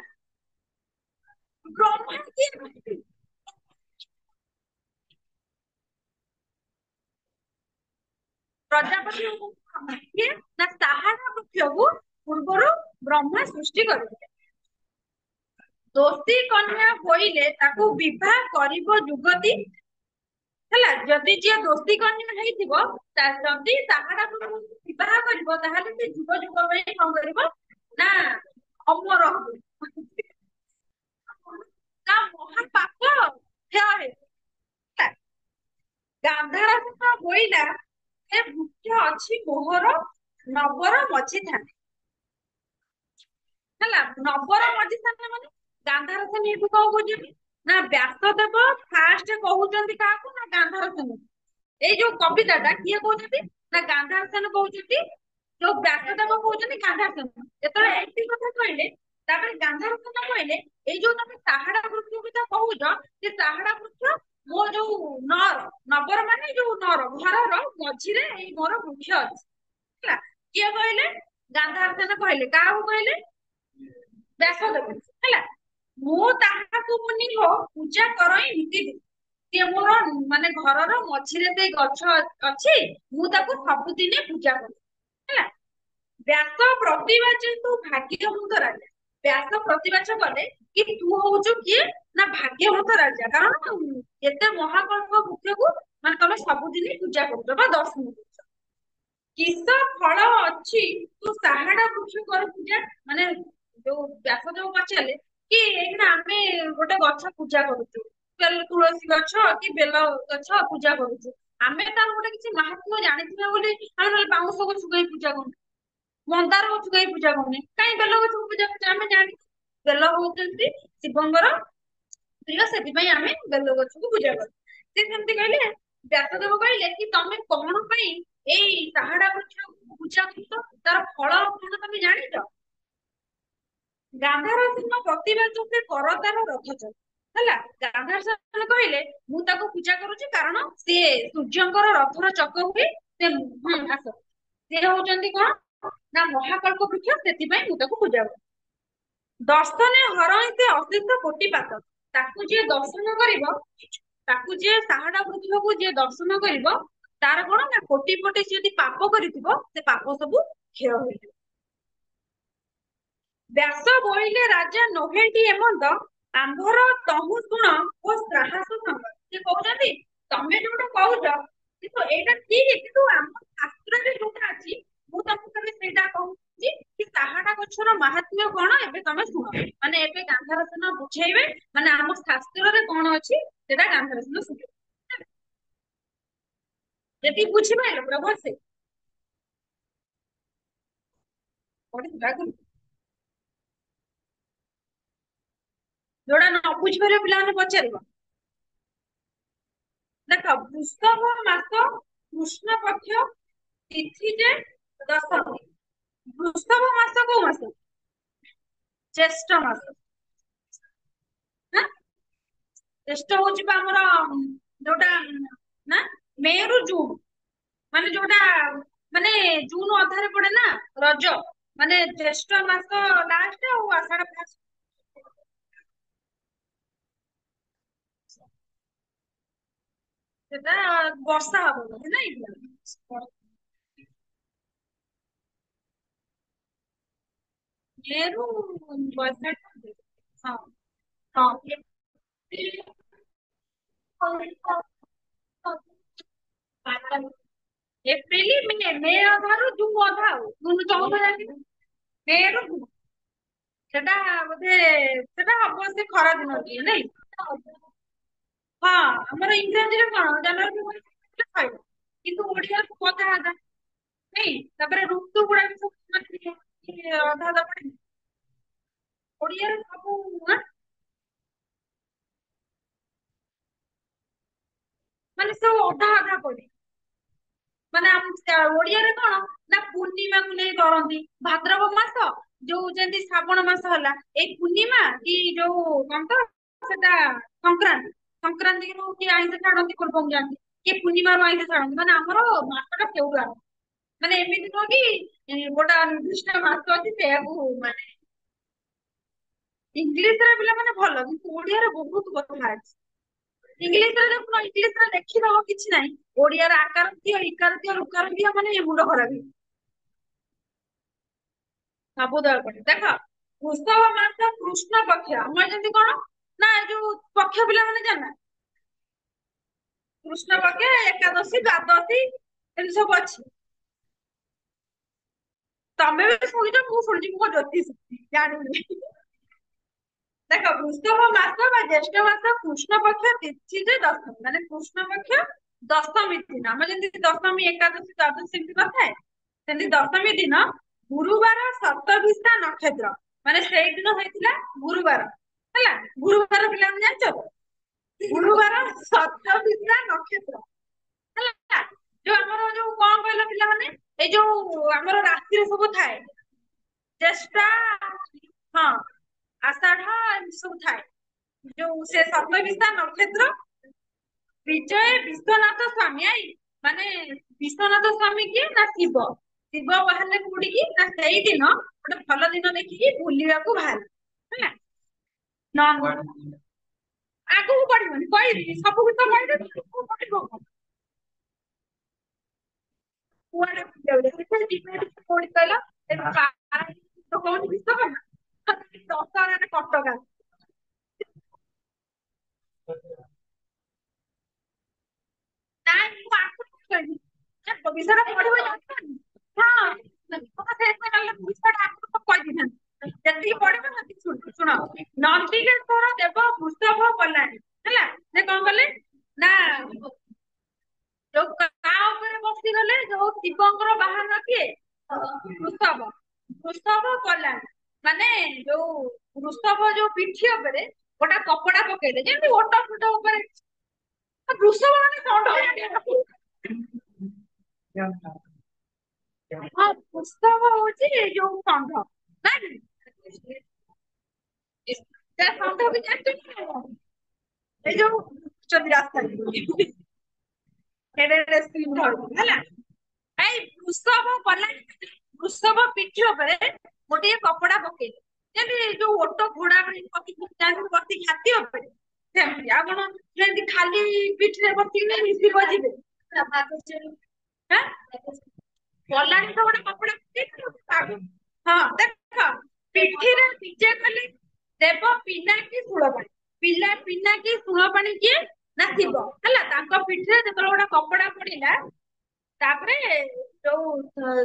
Speaker 1: ବ୍ରହ୍ମା କିଏ? ପ୍ରଜାପତି କିଏ ନା ସାହାଡା ବୃକ୍ଷକୁ ପୂର୍ବରୁ ବ୍ରହ୍ମା ସୃଷ୍ଟି କରିଥିଲେ। ଦୋଷୀ କନ୍ୟା ହୋଇଲେ ତାକୁ ବିବାହ କରିବ ଯୁଗତି ହେଲା। ଯଦି ଯିଏ ଦୋଷୀ କନ୍ୟା ହେଇଥିବ ଯଦି ସାହାଡା ବୃକ୍ଷକୁ ବିବାହ କରିବ ତାହେଲେ ସେ ଯୁଗ ଯୁଗ ପାଇଁ କଣ କରିବ ନା ଅମର ହବ। ତା ମହାପାପ କ୍ଷୟ ହେଇଯିବ। ଗାନ୍ଧାର ସେନ ବୋଇଲା ଏ ବୃକ୍ଷ ଅଛି ମୋହର ନବର ମଝି ଥାନେ ହେଲା। ନବର ମଝି ଥାନେ ମାନେ ଗାନ୍ଧାର ସେନ ଏଠୁ କଣ କହୁଛନ୍ତି ନା ବ୍ୟାସଦେବ ଫାଷ୍ଟ କହୁଛନ୍ତି କାହାକୁ ନା ଗାନ୍ଧାର ସେନ। ଏଇ ଯୋଉ କବିତା ଟା କିଏ କହୁଛନ୍ତି ନା ଗାନ୍ଧାର ସେନ କହୁଛନ୍ତି। ଯୋଉ ବ୍ୟାସଦେବ କହୁଛନ୍ତି ଗାନ୍ଧାର ସେନ ଯେତେବେଳେ ଏଇଟି କଥା କହିଲେ ତାପରେ ଗାନ୍ଧାର ସେନ କହିଲେ ଏଇ ଯୋଉ ତମେ ସାହାଡା ବୃକ୍ଷ କଥା କହୁଛ ସେ ସାହାଡା ବୃକ୍ଷ ମୋ ଯୋଉ ନର ନବର ମାନେ ଯୋଉ ନର ଘରର ମଝିରେ ଏଇ ମୋର ବୃକ୍ଷ ଅଛି ହେଲା। କିଏ କହିଲେ? ଗାନ୍ଧାର ସେନ କହିଲେ। କାହାକୁ କହିଲେ? ବ୍ୟାସଦେବ ହେଲା। ମୁଁ ତାହାକୁ ମୁନି ହୋ ପୂଜା କରଇ ନୀତି ଦିଏ। ସିଏ ମୋର ମାନେ ଘରର ମଝିରେ ସେଇ ଗଛ ଅଛି, ମୁଁ ତାକୁ ସବୁଦିନେ ପୂଜା କରେ ହେଲା। ବ୍ୟାସ ପ୍ରତିବାଚ ତୁ ଭାଗ୍ୟବନ୍ତ ରାଜା। ବ୍ୟାସ ପ୍ରତିବାଚ କଲେ କି ତୁ ହଉଛୁ କିଏ ନା ଭାଗ୍ୟବନ୍ତ ରାଜା, କାରଣ ଏତେ ମହାକଳ୍ପ ବୃକ୍ଷକୁ ମାନେ ତମେ ସବୁଦିନ ପୂଜା କରୁଛ ବା ଦର୍ଶନ କରୁଛ। କିସ ଫଳ ଅଛି ତୁ ସାହାଡା ବୃକ୍ଷ କରୁ ପୂଜା, ମାନେ ଯୋଉ ବ୍ୟାସଦେବ ପଚାରିଲେ କି ଏଇନା ଆମେ ଗୋଟେ ଗଛ ପୂଜା କରୁଛୁ, ତୁଳସୀ ଗଛ କି ବେଲ ଗଛ ପୂଜା କରୁଛୁ, ଆମେ ତାର ଗୋଟେ କିଛି ମାହାତ୍ମ୍ୟ ଜାଣିଥିବା ବୋଲି ଆମେ ନହେଲେ ବାଉଁଶ ଗଛକୁ କାଇଁ ପୂଜା କରୁଛୁ, ମନ୍ଦାର ଗଛକୁ କାଇଁ ପୂଜା କରୁନେ, କାଇଁ ବେଲ ଗଛକୁ ପୂଜା କରୁଛୁ, ଆମେ ଜାଣିଛୁ ବେଲ ହଉଛନ୍ତି ଶିବଙ୍କର ପ୍ରିୟ, ସେଥିପାଇଁ ଆମେ ବେଲ ଗଛକୁ ପୂଜା କରୁ। ସେ ସେମିତି କହିଲେ, ବ୍ୟାସଦେବ କହିଲେ କି ତମେ କଣ ପାଇଁ ଏଇ ସାହାଡା ବୃକ୍ଷକୁ ପୂଜା କରୁଛ, ତାର ଫଳ କଣ ତମେ ଜାଣିଛ? ଗାନ୍ଧାର ସିଂହ ପ୍ରତିବାଦ ସେ କରତାର ରଥଚ ହେଲା। ଗାନ୍ଧାର ସିଂହ କହିଲେ ମୁଁ ତାକୁ ପୂଜା କରୁଛି କାରଣ ସିଏ ସୂର୍ଯ୍ୟଙ୍କର ରଥର ଚକ ହୁଏ। ସେ ଆସ ସିଏ ହଉଛନ୍ତି କଣ ନା ମହାକଳ୍ପ ବୃକ୍ଷ, ସେଥିପାଇଁ ମୁଁ ତାକୁ ପୂଜା କରେ। ଦର୍ଶନେ ହରଇତେ ଅଶିଷ୍ଟ କୋଟି ପାପ, ତାକୁ ଯିଏ ଦର୍ଶନ କରିବ, ତାକୁ ଯିଏ ସାହାଡା ବୃକ୍ଷକୁ ଯିଏ ଦର୍ଶନ କରିବ, ତାର କଣ ନା କୋଟି କୋଟି ଯଦି ପାପ କରିଥିବ ସେ ପାପ ସବୁ କ୍ଷୟ ହୋଇଯିବ। ବ୍ୟାସ ବୋଇଲେ ରାଜା ନୋହେଟି ଏମନ୍ତ, ଆମ୍ଭର ତହୁ ଶୁଣ ଓ ସାହସ ସଙ୍ଗ। ସେ କହୁଛନ୍ତି ତମେ ଯୋଉଟା କହୁଛ କିନ୍ତୁ ଏଇଟା ଠିକ, କିନ୍ତୁ ଆମ ଶାସ୍ତ୍ରରେ ଯୋଉଟା ଅଛି ମୁଁ ତମକୁ ତମେ ସେଇଟା କହୁଛି କି ସାହାଡା ଗଛର ମାହାତ୍ମ୍ୟ କଣ ଏବେ ତମେ ଶୁଣ। ମାନେ ଏବେ ଗାନ୍ଧାର ସେନ ବୁଝେଇବେ, ମାନେ ଆମ ଶାସ୍ତ୍ରରେ କଣ ଅଛି ସେଟା ଗାନ୍ଧାର ସେନ ଶୁଣିବେ। ଯଦି ବୁଝିପାରିଲ ପୁରା ଭଲସେ ପଢିଥିବା ଆଗରୁ, ଯୋଉଟା ନ ବୁଝିପାରିବ ପିଲାମାନେ ପଚାରିବ। ଦେଖ ବୃଷଭ ମାସ କୃଷ୍ଣ ପକ୍ଷ ତିଥି ଯେ ଦଶମୀ। ବୃଷଭ ମାସ କୋଉ ମାସ? ଜ୍ୟେଷ୍ଠ ମାସ। ନା ଜ୍ୟେଷ୍ଠ ହଉଛି ବା ଆମର ଯୋଉଟା ନା ମେ ରୁ ଜୁନ, ମାନେ ଯୋଉଟା ମାନେ ଜୁନ ଅଧାରେ ପଡେ ନା ରଜ, ମାନେ ଜ୍ୟେଷ୍ଠ ମାସ ଲାଷ୍ଟ ଆଉ ଆଷାଢ ଫାଷ୍ଟ। ସେଟା ବର୍ଷା ହବ ବୋଧେ ନାଇଁ? ମେରୁ ବୈଶାଖ। ହଁ ହଁ। ଏପ୍ରିଲ ମେ, ମେ ଅଧାରୁ ଜୁନ ଅଧା, ଆଉ ଜୁନ 14 ଜାଣିଥିବ। ମେ ରୁ ଜୁନ। ସେଟା ବୋଧେ ସେଟା ହବ ସେ ଖରା ଦିନ ଟିକେ ନାଇଁ। ହଁ ଆମର ଇଂରାଜୀରେ କଣ ଜାନୁଆରୀ ଫେବୃଆରୀ ମାର୍ଚ୍ଚ ଏପ୍ରିଲ, କିନ୍ତୁ ଓଡିଆକୁ ଅଧା ଅଧା ନାଇଁ। ତାପରେ ଋତୁ ଗୁଡା ବି ସବୁ ମାନେ ଅଧା ଅଧା ପଡେ। ଓଡିଆରେ ସବୁ ମାନେ ସବୁ ଅଧା ଅଧା ପଡେ। ମାନେ ଓଡିଆରେ କଣ ନା ପୂର୍ଣ୍ଣିମାକୁ ନେଇ କରନ୍ତି, ଭାଦ୍ରବ ମାସ ଯୋଉ ଯେମିତି ଶ୍ରାବଣ ମାସ ହେଲା ଏଇ ପୂର୍ଣ୍ଣିମା କି ଯୋଉ କଣ ତ ସେଟା ସଂକ୍ରାନ୍ତି, ସଂକ୍ରାନ୍ତି ରୁ କିଏ ଆଇଁଷ ଛାଡନ୍ତି ବୋଲବମ ଯାଆନ୍ତି, କିଏ ପୂର୍ଣ୍ଣିମାରୁ ଆଇଁଷ ଛାଡନ୍ତି, ମାନେ ଆମର ମାସଟା ସେଇଠୁ ଆରମ୍ଭ। ମାନେ ଏମିତି ନୁହଁ କି ଗୋଟେ ନିର୍ଦ୍ଦିଷ୍ଟ ମାସ ଅଛି ସେଇଆକୁ ମାନେ। ଇଂଲିଶରେ ପିଲାମାନେ ଭଲ, କିନ୍ତୁ ଓଡିଆରେ ବହୁତ କଥା ଅଛି। ଇଂଲିଶରେ ଦେଖୁନ, ଇଂଲିଶରେ ଲେଖିଦବ କିଛି ନାହିଁ, ଓଡିଆର ଆକାର ଦିଅ ଇକାର ଦିଅ ରୁକାର ଦିଅ ମାନେ ମୁଣ୍ଡ ଖରାପ ହେଇଯିବ। ସବୁ ଦେବାକୁ ପଡେ। ଦେଖ ବୃଷଭ ମାସ କୃଷ୍ଣ ପକ୍ଷ, ଆମର ଯେମିତି କଣ ନା ଏ ଯୋଉ ପକ୍ଷ ପିଲାମାନେ ଜାଣିନା କୃଷ୍ଣ ପକ୍ଷ ଏକାଦଶୀ ଦ୍ଵାଦଶୀ ଏମିତି ସବୁ ଅଛି। ତମେ ବି ଶୁଣିଛ ମୁଁ ଶୁଣିଛି, ମୁଁ କଣ ଜ୍ୟୋତିଷ ଜାଣିନି। ଦେଖ ବୃଷଭ ମାସ ବା ଜ୍ୟେଷ୍ଠ ମାସ କୃଷ୍ଣ ପକ୍ଷ ତିଥି ଯେ ଦଶମୀ, ମାନେ କୃଷ୍ଣ ପକ୍ଷ ଦଶମୀ ଦିନ, ଆମର ଯେମିତି ଦଶମୀ ଏକାଦଶୀ ଦ୍ୱାଦଶୀ ଏମିତି ନଥାଏ, ସେମିତି ଦଶମୀ ଦିନ ଗୁରୁବାର ଶତଭିସା ନକ୍ଷତ୍ର, ମାନେ ସେଇଦିନ ହେଇଥିଲା ଗୁରୁବାର ହେଲା। ଗୁରୁବାର ପିଲାମାନେ ଜାଣିଛ? ଗୁରୁବାର ଶତଭିସା ନକ୍ଷତ୍ର ହେଲା। ଯୋଉ ଆମର ଯୋଉ କଣ କହିଲ ପିଲାମାନେ, ଏଇ ଯୋଉ ଆମର ରାଶିରେ ସବୁ ଥାଏ ଜ୍ୟେଷ୍ଠା, ହଁ ଆଷାଢ ଏମିତି ସବୁ ଥାଏ, ଯୋଉ ସେ ଶତଭିସା ନକ୍ଷତ୍ର ବିଜୟ ବିଶ୍ଵନାଥ ସ୍ବାମୀ ଆଇ, ମାନେ ବିଶ୍ଵନାଥ ସ୍ବାମୀ କିଏ ନା ଶିବ। ଶିବ ବାହାରିଲେ କୋଉଠିକି ନା ସେଇଦିନ ଗୋଟେ ଭଲ ଦିନ ଦେଖିକି ବୁଲିବାକୁ ବାହାରିଲେ ହେଲା। ଆଗକୁ ପଢିବନି କହିବି ସବୁ ଗୀତ କହିଦେବି ଆଗକୁ ପଢିବ କଣ? କୁଆଡେ ବୁଲିବାକୁ ଯିବେ ଯିବେ କୋଉଠି କହିଲ ଏ କଣ ବିଷ ନା ଦଶହରାରେ କଟକ ନାଇଁ ମୁଁ ଆଗରୁ କହିବି ଯେ ବିଷୟଟା ପଢିବ ଜାଣିପାରୁନି ହଁ ତମେ ସେଇଥିପାଇଁ ବିଷୟଟା ଆଗରୁ ତ କହିଦେଇଥାନ୍ତି ଯେତିକି ପଢିବ ସେତିକି ଶୁଣ ଶୁଣ ନନ୍ଦିକେଶ୍ୱର ଦେବ ବୃଷଭ କଲାଣି ହେଲା ସେ କଣ କଲେ ନା ଯୋଉ କା ଉପରେ ବସିଗଲେ ଯୋଉ ଶିବଙ୍କର ବାହାନ କିଏ ବୃଷଭ ବୃଷଭ କଲାଣି ମାନେ ଯୋଉ ବୃଷଭ ଯୋଉ ପିଠି ଉପରେ ଗୋଟେ କପଡା ପକେଇଲେ ଯେମିତି ଓଟ ଫୋଟ ଉପରେ ବୃଷଭ ମାନେ ଷଣ୍ଢ ହଁ ବୃଷଭ ହଉଛି ଯୋଉ ଷଣ୍ଢ ନା କି? ତା ଷଣ୍ଢ ବି ଜାଣିଛନ୍ତି ନା କଣ? ଏଇ ଯୋଉ ଚନ୍ତି ରାସ୍ତାରେ ହେଲା ଏଇ ବୃଷଭ କଲାଣି ବୃଷଭ ପିଠି ଉପରେ ଗୋଟିଏ କପଡା ପକେଇଲେ ଯେମିତି ଯୋଉ ଓଟ ଘୋଡା ଭଳି ବସିକି ହାତୀ ଉପରେ ସେମିତି ଆଉ କଣ ଯେମିତି ଖାଲି ପିଠିରେ ବସିକି ଶିବ ଯିବେ ଆଁ? କଲାଣି ତ ଗୋଟେ କପଡା ପକେଇଲେ ହଁ ଦେଖ ପିଠିରେ ନିଜେ ଖାଲି ଦେବ ପିନାକି ଶୂଳପାଣି ପିନାକି ଶୂଳପାଣି କିଏ ନା ଶିବ ହେଲା ତାଙ୍କ ପିଠିରେ ଯେତେବେଳେ ଗୋଟେ କପଡା ପଡିଲା ତାପରେ ଯୋଉ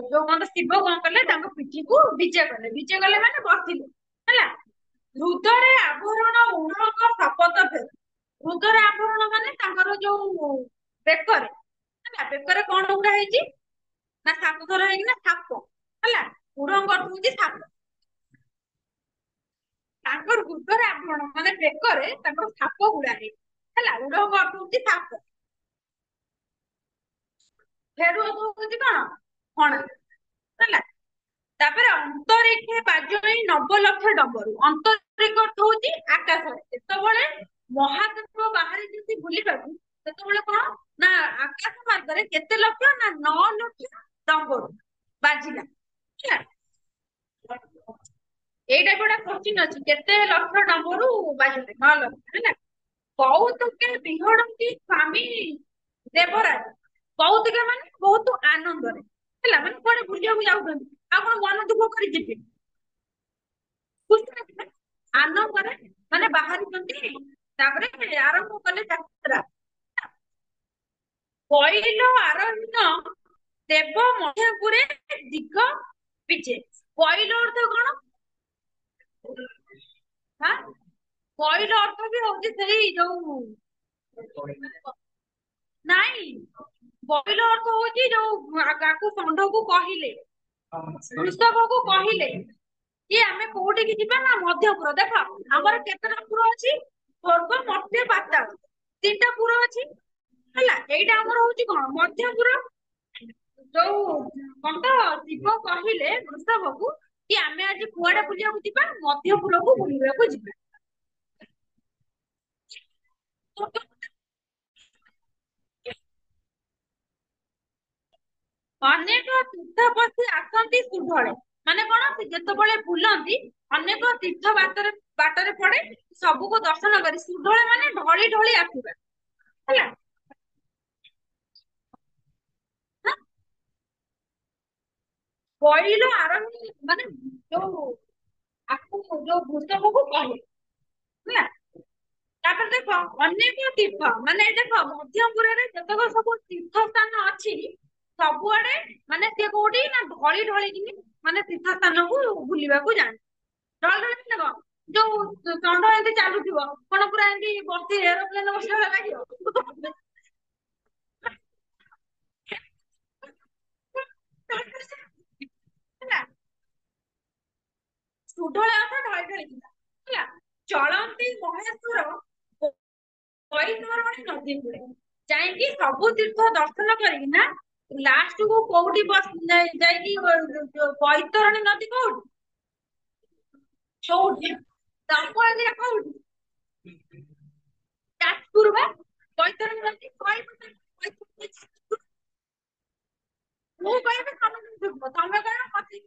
Speaker 1: ଯୋଉ କଣ ଶିବ କଣ କଲେ ତାଙ୍କ ପିଠିକୁ ବିଜେ କଲେ ମାନେ ବସିଲେ ହେଲା ହୃଦୟରେ ଆଭରଣ ଉଣଙ୍କ ଶପଥ ଫେର ହୃଦୟରେ ଆଭରଣ ମାନେ ତାଙ୍କର ଯୋଉ ବେକରେ ହେଲା ବେକରେ କଣ ଗୁଡା ହେଇଛି ନା ସାତ ଥର ହେଇକି ନା ସାପ ହେଲା ଉଡଙ୍କ ହଉଛି ସାପ ତାଙ୍କର ହୃଦୟରେ ଆଭରଣ ମାନେ ବେକରେ ତାଙ୍କର ସାପ ଗୁଡା ହେଇଛି ହେଲା ଉଡଙ୍କ ଅର୍ଥ ହଉଛି ସାପ ଫେରୁ ହଉଛି କଣ ଫଣା ହେଲା ତାପରେ ଅନ୍ତରୀକ୍ଷେ ବାଜଇ 9 ଲକ୍ଷ ଡମ୍ବରୁ ଅନ୍ତରୀକ୍ଷ ଅର୍ଥ ହଉଛି ଆକାଶରେ ଯେତେବେଳେ ମହାଦେବ ବାହାରିଛନ୍ତି ବୁଲିବାକୁ ସେତେବେଳେ କଣ ନା ଆକାଶ ମାର୍ଗରେ କେତେ ଲକ୍ଷ ନା 9 ଲକ୍ଷ ଡମ୍ବରୁ ବାଜିଲା ହେଲା ଏଇଟା ବି ଗୋଟେ କୋଶ୍ଚିନ୍ ଅଛି କେତେ ଲକ୍ଷ ଡମ୍ବରୁ ବାଜିଲେ 9 ଲକ୍ଷ ହେଲା କୌତୁକେ ବିହଳନ୍ତି ସ୍ୱାମୀ ଦେବରାଜ କୌତୁକେ ମାନେ ବହୁତ ଆନନ୍ଦରେ ହେଲା ମାନେ କୁଆଡେ ବୁଲିବାକୁ ଯାଉଛନ୍ତି ଆଉ କଣ ମନ ଦୁଃଖ କରି ଯିବେ ଖୁସିରେ ଯିବେ ଆନନ୍ଦରେ ମାନେ ବାହାରିଛନ୍ତି ତାପରେ ଆରମ୍ଭ କଲେ ଯାତ୍ରା ପଇଲ ଆରଣ୍ୟ ଦେବ ମଧ୍ୟପୁରେ ଦିଗ ବିଜେ ପଇଲ ଅର୍ଥ କଣ ହଁ ପଇଲ ଅର୍ଥ ବି ହଉଛି ସେଇ ଯୋଉ ନାଇଁ ପଇଲ ଅର୍ଥ ହଉଛି ଯୋଉ ଆକୁ ଷଣ୍ଢକୁ କହିଲେ ବୃଷଭକୁ କହିଲେ କି ଆମେ କୋଉଠିକି ଯିବା ନା ମଧ୍ୟପୁର ଦେଖ ଆମର କେତେଟା ପୁର ଅଛି ସ୍ୱର୍ଗ ମର୍ତ୍ତ୍ୟ ପାତାଳ ତିନିଟା ପୁର ଅଛି ହେଲା ଏଇଟା ଆମର ହଉଛି କଣ ମଧ୍ୟପୁର ଯୋଉ କଣ ତ ଶିବ କହିଲେ ବୃଷଭକୁ କି ଆମେ ଆଜି କୁଆଡେ ବୁଲିବାକୁ ଯିବା ମଧ୍ୟପୁରକୁ ବୁଲିବାକୁ ଯିବା ଅନେକ ତୀର୍ଥପତି ଆସନ୍ତି ସୁଢଳେ ମାନେ କଣ ସେ ଯେତେବେଳେ ବୁଲନ୍ତି ଅନେକ ତୀର୍ଥ ବାଟରେ ପଡେ ସବୁକୁ ଦର୍ଶନ କରି ସୁଢଳେ ମାନେ ଢଳି ଢଳି ଆସିବା ହେଲା ପଇଲ ଆରମ୍ଭ ମାନେ ଯୋଉ ଆକୁ ଯୋଉ ବୃଷଭକୁ କହିଲେ ହେଲା ତାପରେ ଦେଖ ଅନେକ ତୀର୍ଥ ମାନେ ଦେଖ ମଧ୍ୟପୁରରେ ଯେତେକ ସବୁ ତୀର୍ଥ ସ୍ଥାନ ଅଛି ସବୁଆଡେ ମାନେ ସିଏ କୋଉଠି ନା ଢଳି ଢଳିକିନି ମାନେ ତୀର୍ଥ ସ୍ଥାନକୁ ବୁଲିବାକୁ ଯାଆନ୍ତି ଢଳି ଢଳି ମାନେ କଣ ଯୋଉ ଷଣ୍ଢ ଏମିତି ଚାଲୁଥିବ କଣ ପୁରା ଏମିତି ବସି ଏରୋପ୍ଲେନ ବସିଲା ଭଳିଆ ଲାଗିବ ହେଲା ସୁଢଳ ଅର୍ଥ ଢଳି ଢଳି ଯିବା ହେଲା ଚଳନ୍ତି ମହେଶ୍ଵର ବୈତରଣୀ ନଦୀ କୂଳେ ଯାଇକି ସବୁ ତୀର୍ଥ ଦର୍ଶନ କରିକି ନା ଲାଷ୍ଟ କୁ କୋଉଠି ଯାଇକି ବୈତରଣୀ ନଦୀ କୋଉଠି କୋଉଠି ତମ ଏରିଆ କୋଉଠି ଯାଜପୁର ବା ବୈତରଣୀ ନଦୀ କହିବ ମୁଁ କହିବି ତମେ ଶୁଣିବ ତମେ କହିବ ମତେ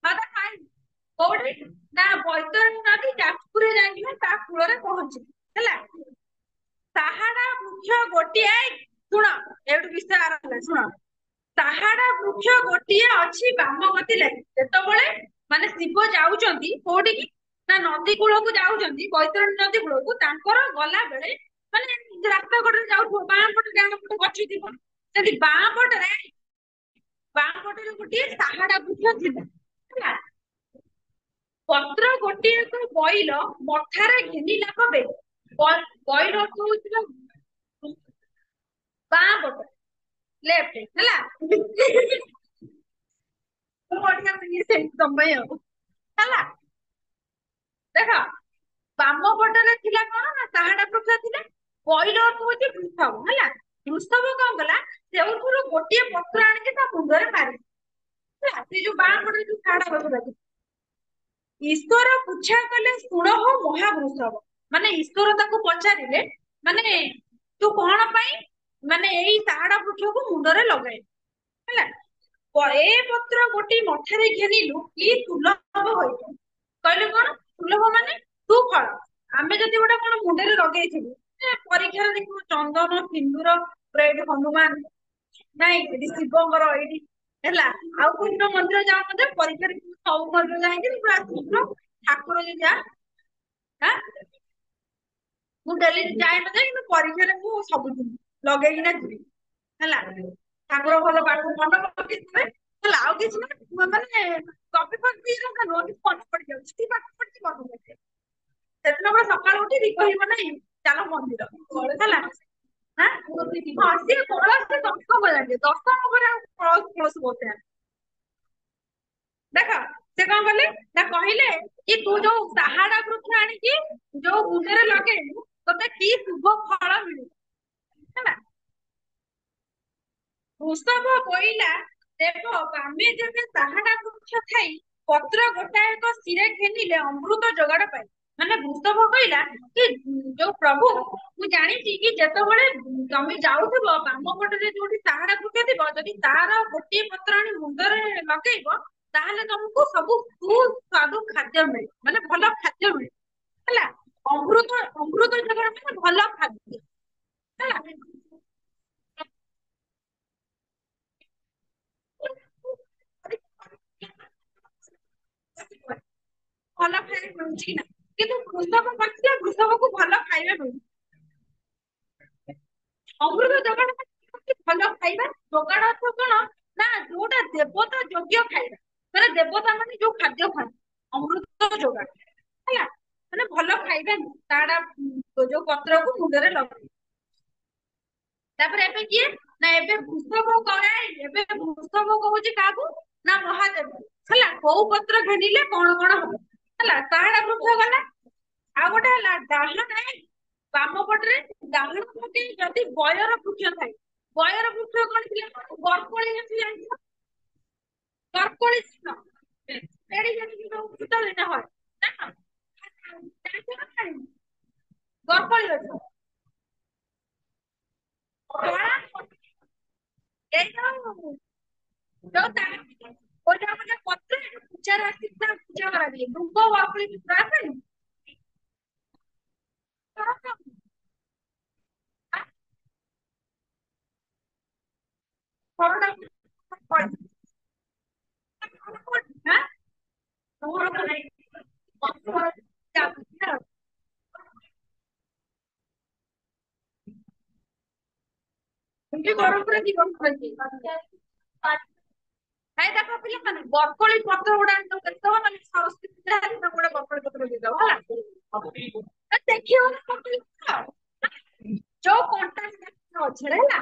Speaker 1: ହଁ ତା ଖାଇ କୋଉଠି ନା ବୈତରଣୀ ନଦୀ ଯାଜପୁରରେ ଯାଇକି ନା ତା କୂଳରେ କହୁଛି ହେଲା। ତାହାଡା ବୃକ୍ଷ ଗୋଟିଏ, ଶୁଣ ଏଇଠୁ ବିଷୟ ଆରମ୍ଭ ହେଲା, ଶୁଣ। ତାହାଡା ବୃକ୍ଷ ଗୋଟିଏ ଅଛି ବାମଗତି ଲାଗି। ଯେତେବେଳେ ମାନେ ଶିବ ଯାଉଛନ୍ତି କୋଉଠିକି, ନା ନଦୀ କୂଳକୁ ଯାଉଛନ୍ତି, ବୈତରଣୀ ନଦୀ କୂଳକୁ। ତାଙ୍କର ଗଲା ବେଳେ ମାନେ ରାସ୍ତା କଡରେ ଯାଉଥିବ, ବାଁ ପଟେ ଡାହାଣ ପଟେ ଗଛ ଥିବ, ଯଦି ବାଁ ପଟରେ ଗୋଟିଏ ତାହାଡା ବୃକ୍ଷ ଥିଲା ହେଲା। ପତ୍ର ଗୋଟିଏକୁ ବଇଲ ମଥାରେ ଘେନିଲା କବେ। ବଇଲ ଅର୍ଥ ହଉଥିଲା ବାଁ ପଟ, ଲେଫ୍ଟ ହେଲା। ମୁଁ ବଢିଆ ସେଇ ତମ ପାଇଁ ଆଉ ହେଲା। ଦେଖ, ବାମ ପଟରେ ଥିଲା କଣ ନା ତାହାଡା ବୃକ୍ଷ ଥିଲା। ବଇଲ ଅର୍ଥ ହଉଛି ବୃଷଭ ହେଲା। ବୃଷଭ କଣ କଲା, ସେଉଠୁରୁ ଗୋଟିଏ ପତ୍ର ଆଣିକି ତା ମୁଣ୍ଡରେ ମାରି ହେଲା। ସେ ଯୋଉ ବାଁ ପଟରେ ଯୋଉ ତାହାଡା ବୃକ୍ଷ ଥିଲା। ଈଶ୍ୱର ପୁଚ୍ଛା କଲେ ଶୁଣ ହୋ ମହାବୃଷଭ। ମାନେ ଈଶ୍ୱର ତାକୁ ପଚାରିଲେ, ମାନେ ତୁ କଣ ପାଇଁ ମାନେ ଏଇ ତାହାଡା ବୃକ୍ଷକୁ ମୁଣ୍ଡରେ ଲଗାଇ ହେଲା। ଏ ପତ୍ର ଗୋଟି ମଥାରେ ଘେନିଲୁ କି ସୁଲଭ ହୋଇଥାଏ। କହିଲେ କଣ ସୁଲଭ ମାନେ ସୁଫଳ। ଆମେ ଯଦି ଗୋଟେ କଣ ମୁଣ୍ଡରେ ଲଗେଇଥିବୁ, ପରୀକ୍ଷାରେ ଦେଖିବୁ ଚନ୍ଦନ ସିନ୍ଦୁର ଏଇଠି ହନୁମାନ, ନାଇଁ ଏଠି ଶିବଙ୍କର ଏଇଠି ହେଲା। ଆଉ କୋଉ ମନ୍ଦିର ଯାଅ ମଧ୍ୟ ପରୀକ୍ଷାରେ ସବୁ ମନ୍ଦିର ଯାଇକି ପୁରା ଶୀଘ୍ର ଠାକୁର ଯଦି ଯା, ମୁଁ ଡେଲି ଯାଏ ନ ଯାଏ କିନ୍ତୁ ପରୀକ୍ଷାରେ ମୁଁ ସବୁଦିନ ଲଗେଇକିନା ଯିବି ହେଲା। ଠାକୁର ଭଲ ପାଠ ମନ ପକେଇଥିବେ ହେଲା। ଆଉ କିଛି ମାନେ କପି ଫପି ନୁହଁ, କିଛି ମନେ ପଡିଯାଉଛି ପାଠ ପଢିଛି ମନେ ପଡିଯାଉଛି। ସେଦିନ ପୁରା ସକାଳୁ ଉଠି ଦୀପ ହିପ ନାହିଁ ଚାଲ ମନ୍ଦିର ହେଲା। ହଁ ସିଏ କଳସ ଦଶମ ଯାକେ, ଦଶମ ପରେ ଆଉ କଳସ ଫଳସ ବସେନା। ଦେଖ ସେ କଣ କଲେ ନା, କହିଲେ କି ତୁ ଯୋଉ ତାହାଡା ବୃକ୍ଷ ଆଣିକି ଯୋଉ ମୁଣ୍ଡରେ ଲଗେଇବୁ ତତେ କି ଶୁଭ ଫଳ ମିଳିବ ହେଲା। ବୃଷଭ ବୋଇଲା ଦେବ ବାମେ ଯେବେ ତାହାଡା ବୃକ୍ଷ ଥାଇ ପତ୍ର ଗୋଟାଏକ ଶିରେ ଘେନିଲେ ଅମୃତ ଯୋଗାଡ ପାଇ। ମାନେ ବୃଷଭ କହିଲା କି ଯୋଉ ପ୍ରଭୁ, ମୁଁ ଜାଣିଛି କି ଯେତେବେଳେ ତମେ ଯାଉଥିବ ବାମ ପଟରେ ଯୋଉଠି ତାହାଡା ବୃକ୍ଷ ଥିବ, ଯଦି ତାର ଗୋଟିଏ ପତ୍ର ଆଣି ମୁଣ୍ଡରେ ଲଗେଇବ ତାହେଲେ ତମକୁ ସବୁ ସୁସ୍ୱାଦୁ ଖାଦ୍ୟ ମିଳେ, ମାନେ ଭଲ ଖାଦ୍ୟ ମିଳେ ହେଲା। ଅମୃତ ଅମୃତ ଯୋଗାଣ ମାନେ ଭଲ ଖାଦ୍ୟ ହେଲା। ଭଲ ଖାଇବା ମିଳୁଛି କି ନା, କିନ୍ତୁ ବୃଷଭ କରିଥିଲେ ବୃଷଭକୁ ଭଲ ଖାଇବା ମିଳୁଛି। ଅମୃତ ଯୋଗାଣ ଭଲ ଖାଇବା ଯୋଗାଣ ଅର୍ଥ କଣ ନା, ଯୋଉଟା ଦେବତା ଯୋଗ୍ୟ ଖାଇବା, ମାନେ ଦେବତା ମାନେ ଯୋଉ ଖାଦ୍ୟ ଖାଆନ୍ତି ଅମୃତ ଯୋଗାଣ ହେଲା। ମାନେ ଭଲ ଖାଇବା ତାଡା ଯୋଉ ପତ୍ରକୁ ମୁଣ୍ଡରେ ଲଗାଇ। ତାପରେ ଏବେ କିଏ, ନା ଏବେ ବୃଷଭ କରାଏ, ଏବେ ବୃଷଭ କହୁଛି କାହାକୁ, ନା ମହାଦେବ ହେଲା। କୋଉ ପତ୍ର ଘେନିଲେ କଣ କଣ ହବ ହେଲା। ତାହାଡା ବୃକ୍ଷ ଗଲା। ଆଉ ଗୋଟେ ହେଲା ଡାହାଣ ନାହିଁ, ବାମ ପଟରେ ଡାହାଣ ପଟେ ଯଦି ବୟର ବୃକ୍ଷ ଥାଏ। ବୟର ବୃକ୍ଷ କଣ ଥିଲା, ବରକୋଳି ଗଛ ଜାଣିଛ, ବରକୋଳି ଏଡି ଶୀତ ଦିନେ হয় ନା, ଜାଣିଛ ନା ଜାଣିନ? ବରକୋଳି ଗଛ ଧଳା, ଏଇ ଯୋଉ ଗୋଟେ ଗୋଟେ ପତ୍ର ପୂଜାରେ ଆସିକି ପୂଜା କରାଯାଏ, ଦୁବ ବରକୋଳି ପୂଜା ଆସେନି। ନାଇଁ ତାକୁ ପିଲାମାନେ ବରକୋଳି ପତ୍ର ଗୁଡା ଦେଇଦବ, ମାନେ ସରସ୍ୱତୀ ପୂଜା ହେଲେ ତାକୁ ଗୋଟେ ବରକୋଳି ପତ୍ର ଦେଇଦବ ହେଲା। ଦେଖିବ ଯୋଉ କଣ୍ଟା ଗଛରେ ହେଲା।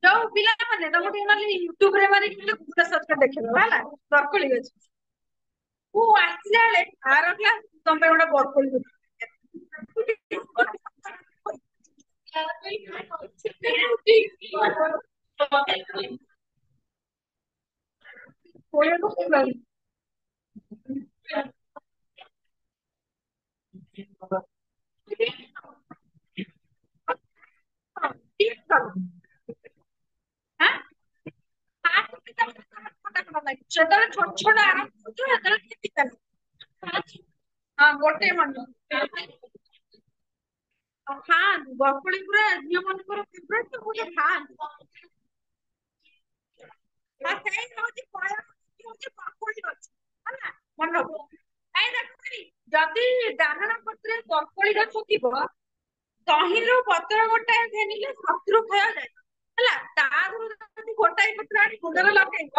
Speaker 1: ଯୋଉ ପିଲାମାନେ ତମ ଟିକେ ନହେଲେ ୟୁଟ୍ୟୁବରେ ମାରିକି ସର୍ଚ୍ଚ କରି ଦେଖିଦବ ହେଲା, ବରକୋଳି ଗଛ। ମୁଁ ଆସିଲା ବେଳେ ଆର କ୍ଲାସ ତମ ପାଇଁ ଗୋଟେ ବରକୋଳି କୋଳକୁ ଫୁଲରୁ। হ্যাঁ ସେତେବେଳେ ଛୋଟ ଛୋଟ ଆରମ୍ଭ କରୁଛୁ ସେତେବେଳେ ଟିକେ ପିତା ଲାଗେ। ହଁ ଗୋଟେ ମଣ୍ଡ ଖାଆନ୍ତି ବରକୋଳି ପୁରା ଝିଅ ମାନଙ୍କର ଫେବରେଟ ଗୋଟେ ଖାଆନ୍ତି। ଆଉ ସେଇ ହଉଛି କଳା ହଉଛି ବରକୋଳି ଗଛ ହେଲା ମନେ ରଖ। କାଇଁ ଦେଖୁଥିଲି ଯଦି ଡାହାଣ ପଟରେ ବରକୋଳି ଗଛ ଥିବ ତହିଁରୁ ପତ୍ର ଗୋଟାଏ ଘେନିଲେ ଶତ୍ରୁ ଭୟ ଯାଏ ହେଲା ତା ଦେହରୁ ଯଦି ଗୋଟାଏ ପତ୍ର ଆଣି ମୁଣ୍ଡରେ ଲଗେଇବ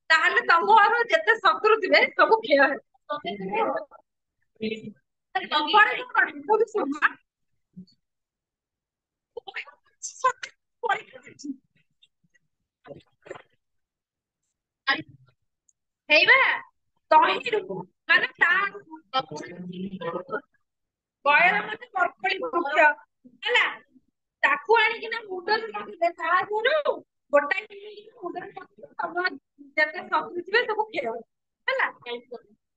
Speaker 1: ତାହେଲେ ତମର ଯେତେ ଶତ୍ରୁ ଥିବେ ସବୁ କ୍ଷୟ ହେବେ। ତମର ଯୋଉ କରିବୁ ମୁଁ ବି ଶୁଣୁନା ହେଇବା ତହିଁରୁ ମାନେ ତା ବୟର ମାନେ ବରକୋଳି ବୃକ୍ଷ ହେଲା ତାକୁ ଆଣିକିନା ମୁଣ୍ଡରେ ଲଗେଇଲେ ତା ଦେହରୁ ଗୋଟାଏ ମୁଣ୍ଡରେ ଲଗେଇଲେ ତମ ଯେତେ ଶତ୍ରୁ ଥିବେ ସବୁ କ୍ଷୟ ହେବେ। ହେଲା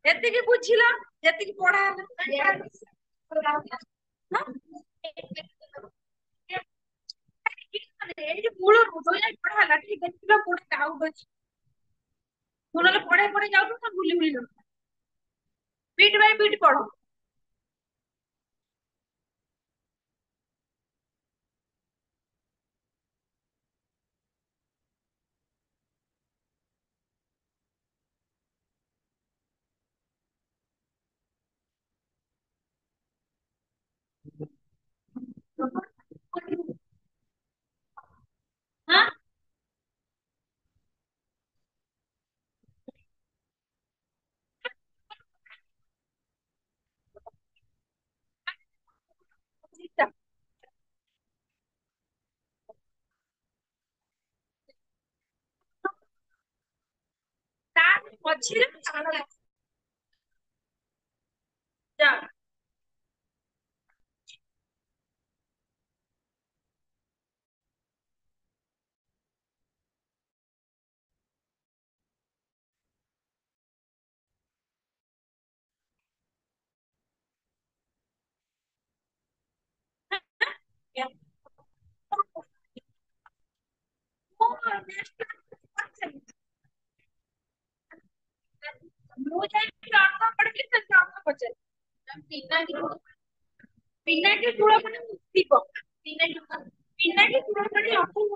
Speaker 1: ଏତିକି ବୁଝିଲ ଯେତିକି ପଢା ହେଲା ଏଇ ମୂଳରୁ ଯୋଉ ଯାଏ ପଢା ହେଲା ଟିକେ ଦେଖିଲ କୋଉଠି ଡାଉଟ ଅଛି। ମୁଁ ନହେଲେ ପଢେଇ ପଢେଇ ଯାଉଛୁ ନା ଭୁଲି ଭୁଲି ଯାଉଛି ବିଟ୍ ବାଇ ବିଟ୍ ପଢ। ହଁ ତା ମଝିରେ ଯା ମୁଁ ଯାଇକି ଅର୍ଥ ପଢିଲି ସେ ଅର୍ଥ ପଚାରିଲି। ପିନାକି ତୁଳ ମାନେ ଦୀପ ପିନାକି ତୁଳ ମାନେ ଦୀପକୁ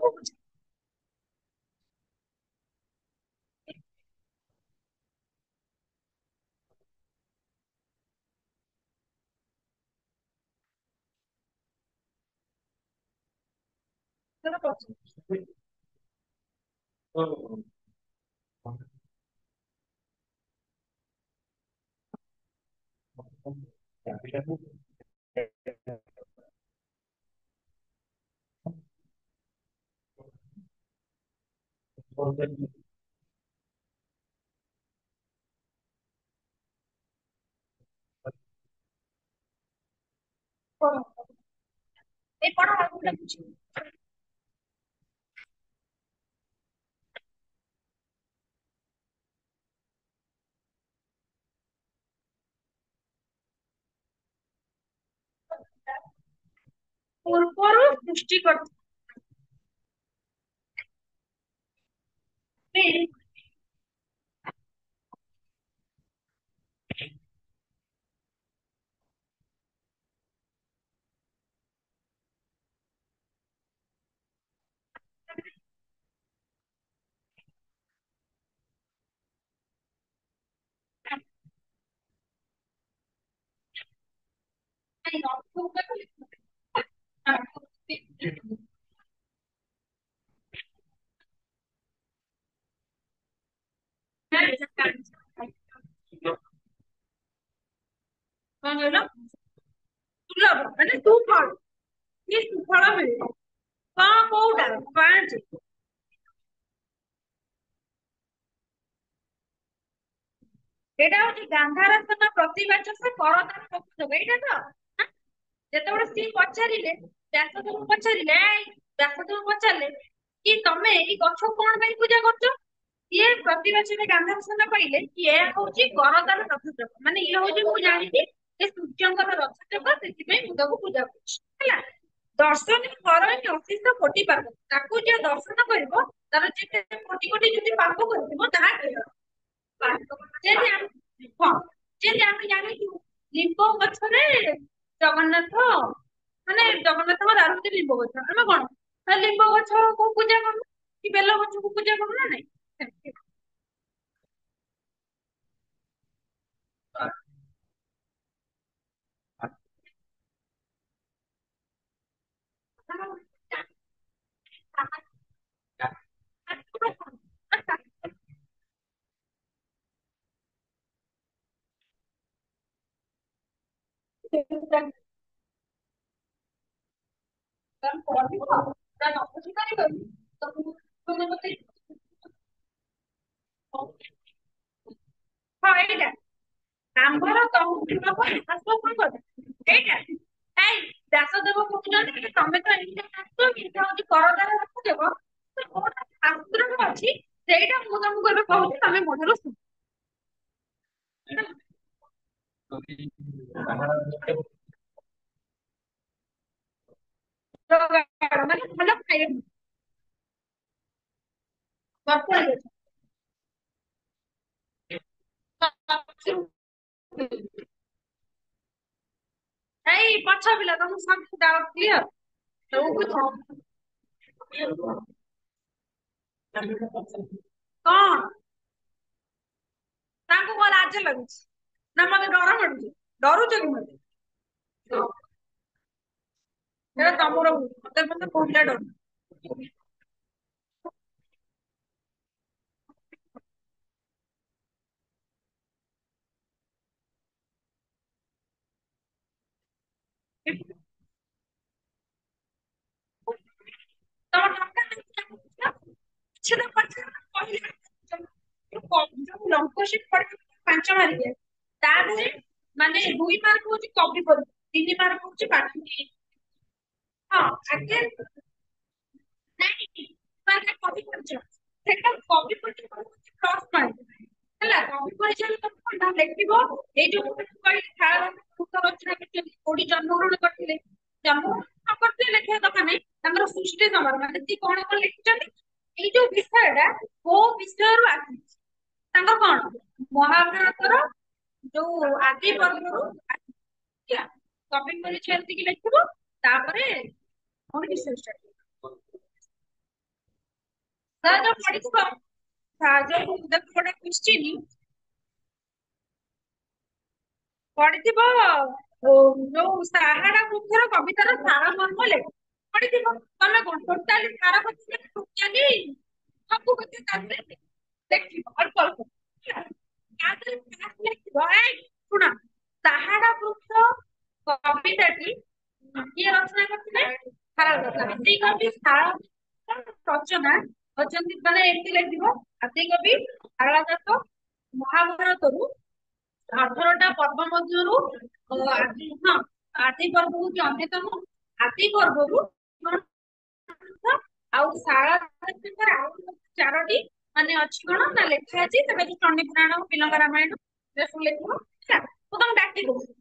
Speaker 1: ବୁଝାଏ। ସେଟା ପଚାରେ। এই পড়া আগুনটা বুঝি ପୂର୍ବରୁ ସୃଷ୍ଟି କରିଥିଲେ କଣ କହିଲ ସୁଲଭ ମାନେ ସୁଫଳ କି ସୁଫଳ ମିଳିବ କଣ କୋଉଟା ପାଞ୍ଚ ଏଇଟା ହଉଛି ଗାନ୍ଧାରାସନ ପ୍ରତିବାଚକ କରତାର ପ୍ରକୃତ ଏଇଟା ତ ଆଁ? ଯେତେବେଳେ ସିଏ ପଚାରିଲେ ବ୍ୟାସଦେବ ପଚାରିଲେ ବ୍ୟାସଦେବ ପଚାରିଲେ କି ତମେ ଏଇ ଗଛ କଣ ପାଇଁ ପୂଜା କରୁଛ ଇଏ ପ୍ରତିବାଚୀରେ ଗାନ୍ଧାରୀ ପାଇଲେ ଇଏ ହଉଛି ଗରଦାର ରଥଚକ, ମାନେ ଇଏ ହଉଛି ମୁଁ ଜାଣିଛି ଯେ ସୂର୍ଯ୍ୟଙ୍କର ରଥଚକ, ସେଥିପାଇଁ ମୁଁ ତାକୁ ପୂଜା କରୁଛି ହେଲା। ଦର୍ଶନ କର ଅଶିଷ୍ଟ କୋଟି ପାପ, ତାକୁ ଯିଏ ଦର୍ଶନ କରିବ ତାର ଯେତେ କୋଟି କୋଟି ଯଦି ପାପ କରିଥିବ ତାହା କ୍ଷୟ। ଯେମିତି ହଁ, ଯେମିତି ଆମେ ଜାଣିଛୁ ଲିମ୍ବ ଗଛରେ ଜଗନ୍ନାଥ, ମାନେ ଜଗନ୍ନାଥଙ୍କ ଦାରୁ ଲିମ୍ବ ଗଛ, ଆମେ କଣ ନା ଲିମ୍ବ ଗଛକୁ ପୂଜା କରୁ କି ବେଲ ଗଛକୁ ପୂଜା କରୁ ନା ନାଇଁ? ସେମିତି। ପଢିବ ତା ନ ବୁଝିପାରିବନି ତ ମାନେ ମତେ ହଁ ଏଇଟା ଆମ୍ଭର ତମର କଣ କର ଏଇଟା ଏଇ ବ୍ୟାସଦେବ କହୁଛନ୍ତି କି ତମେ ତ ଏମିତି ଶାସ୍ତ୍ର କିନ୍ତୁ ହଉଛି କରଦାର ରଖୁଦେବ, ତ କୋଉଟା ଶାସ୍ତ୍ରରେ ଅଛି ସେଇଟା ମୁଁ ତମକୁ ଏବେ କହୁଛି, ତମେ ମୋ ଠାରୁ ଶୁଣ। ମାନେ ଭଲ ଖାଇବା ଦରକାର ଅଛି। ଏଇ ପଛ ପିଲା ତମକୁ ସବୁ ଡାଉଟ କ୍ଲିୟର ସବୁ ବୁଝ। କଣ ତାଙ୍କୁ କଣ ଲାଜ ଲାଗୁଛି ନା ମତେ ଡର ମାଡୁଛି? ଡରୁଛ କି ମତେ? ସେଟା ତମର ଭୁଲ, ମତେ କହୁଥିଲା ଡର। ତମ ଟଙ୍କା କିଛି ତ ପଛରେ କହିଲେ ଯୋଉ ଲଙ୍କ ସିଟ୍ ପଡିବ 5 ମାର୍କିଆ, ତା ଦେହରେ ମାନେ 2 ମାର୍କ ହଉଛି କପି ପରୀକ୍ଷା, 3 ମାର୍କ ହଉଛି ପାଠ। ହଁ ଆଗେ ନାଇଁ ମାନେ କପି କରିଛ, ସେଟା କପି କରିଛ ପ୍ଲସ୍ ପଏଣ୍ଟ ହେଲା। କପି କରିଛଲେ ତମେ କଣ ଲେଖିବ, ଏଇ ଯୋଉ ମୁଁ କହିଲି ଖାର ରଚନା କରିଛନ୍ତି କୋଉଠି ଜନ୍ମଗ୍ରହଣ କରିଥିଲେ, ଜନ୍ମଗ୍ରହଣ ନ କରିଥିଲେ ଲେଖିବା ଦରକାର ନାହିଁ, ତାଙ୍କର ସୃଷ୍ଟି ସମୟ ମାନେ ସିଏ କଣ କଣ ଲେଖିଛନ୍ତି, ଏଇ ଯୋଉ ବିଷୟଟା କୋଉ ବିଷୟରୁ ଆସିଛି, ତାଙ୍କ କଣ ମହାଭାରତର ଯୋଉ ଆଦି ପର୍ବରୁ କପି କରିଛି ଏତିକି ଲେଖିବ, ତାପରେ କଣ ବିଷୟ ଷ୍ଟାର୍ଟ। ସହଜ ପଡିଥିବ, ସହଜ ଦେଖ ଗୋଟେ କ୍ୱେଶ୍ଚିନ୍ ପଡିଥିବ, ଯୋଉ ସାହାରା ବୃକ୍ଷର କବିତାର ସାରମର୍ମ ଲେଖ, ପଡିଥିବ। ତମେ କଣ ଟୋଟାଲି ସାର କଥା ଟୋଟାଲି ସବୁ କଥା ତା ଦେହରେ ଲେଖିବ ଅଳ୍ପ ଅଳ୍ପ ହେଲା। ତା ଦେହରେ first ଲେଖିବ, ଏଇ ଶୁଣ, ସାହାରା ବୃକ୍ଷ କବିତାଟି କିଏ ରଚନା କରିଥିଲେ? ସାରଳା ଦାସ। ଆଦି କବି ସାରଳା ରଚନା ଅଛନ୍ତି, ମାନେ ଏମିତି ଲେଖିବ ଆଦି କବି ସାରଳା ଦାସ ମହାଭାରତରୁ 18ଟା ପର୍ବ ମଧ୍ୟରୁ ଆଦି, ହଁ, ଆଦି ପର୍ବ ହଉଛି ଅନ୍ୟତମ। ଆଦି ପର୍ବରୁ ଆଉ ଶାରଳା ଦାସଙ୍କର ଆଉ 4ଟି ମାନେ ଅଛି କଣ ନା ଲେଖା ଅଛି, ସେଟା ଯୋଉ ଚଣ୍ଡୀ ପୁରାଣ, ପିଲଙ୍କା ରାମାୟଣ ଏ ସବୁ ଲେଖିବ ହେଲା। ମୁଁ ତମକୁ ଡାକି ଦଉଛି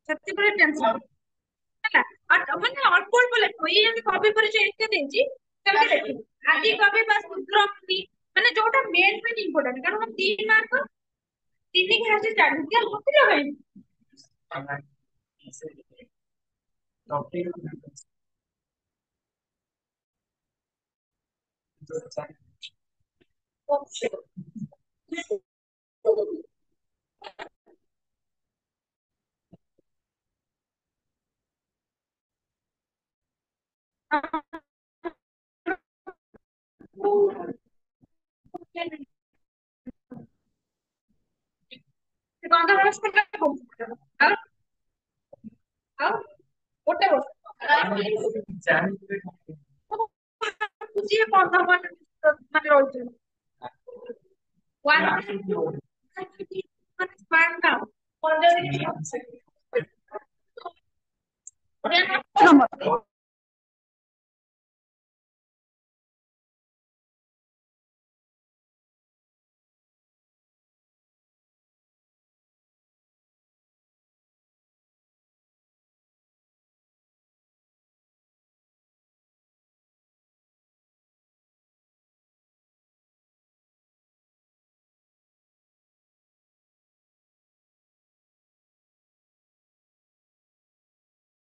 Speaker 1: ସେଥିପାଇଁ ଟେନସନ ହେଲା। ଆଉ ମାନେ ଅଳ୍ପ ଅଳ୍ପ ଲେଖିବ, ଇଏ ଯେମିତି କବି ପରିଚୟ ଏତେ ଦେଇଛି ସେମିତି ଲେଖିବ। ଆଦି କବି ବା ଶୂଦ୍ରମୁନି, ମାନେ ଯୋଉଟା ମେନ୍ ମେନ୍ ଇମ୍ପୋର୍ଟାଣ୍ଟ, କାରଣ 3 ମାର୍କ 3 କି 4 ବୁଝିଲ ଭାଇ। ଗନ୍ଧ ଆଉ ଆଉ ଗୋଟେ ବର୍ଷ ଯିଏ ବନ୍ଧ ମାନେ ରହିଛନ୍ତି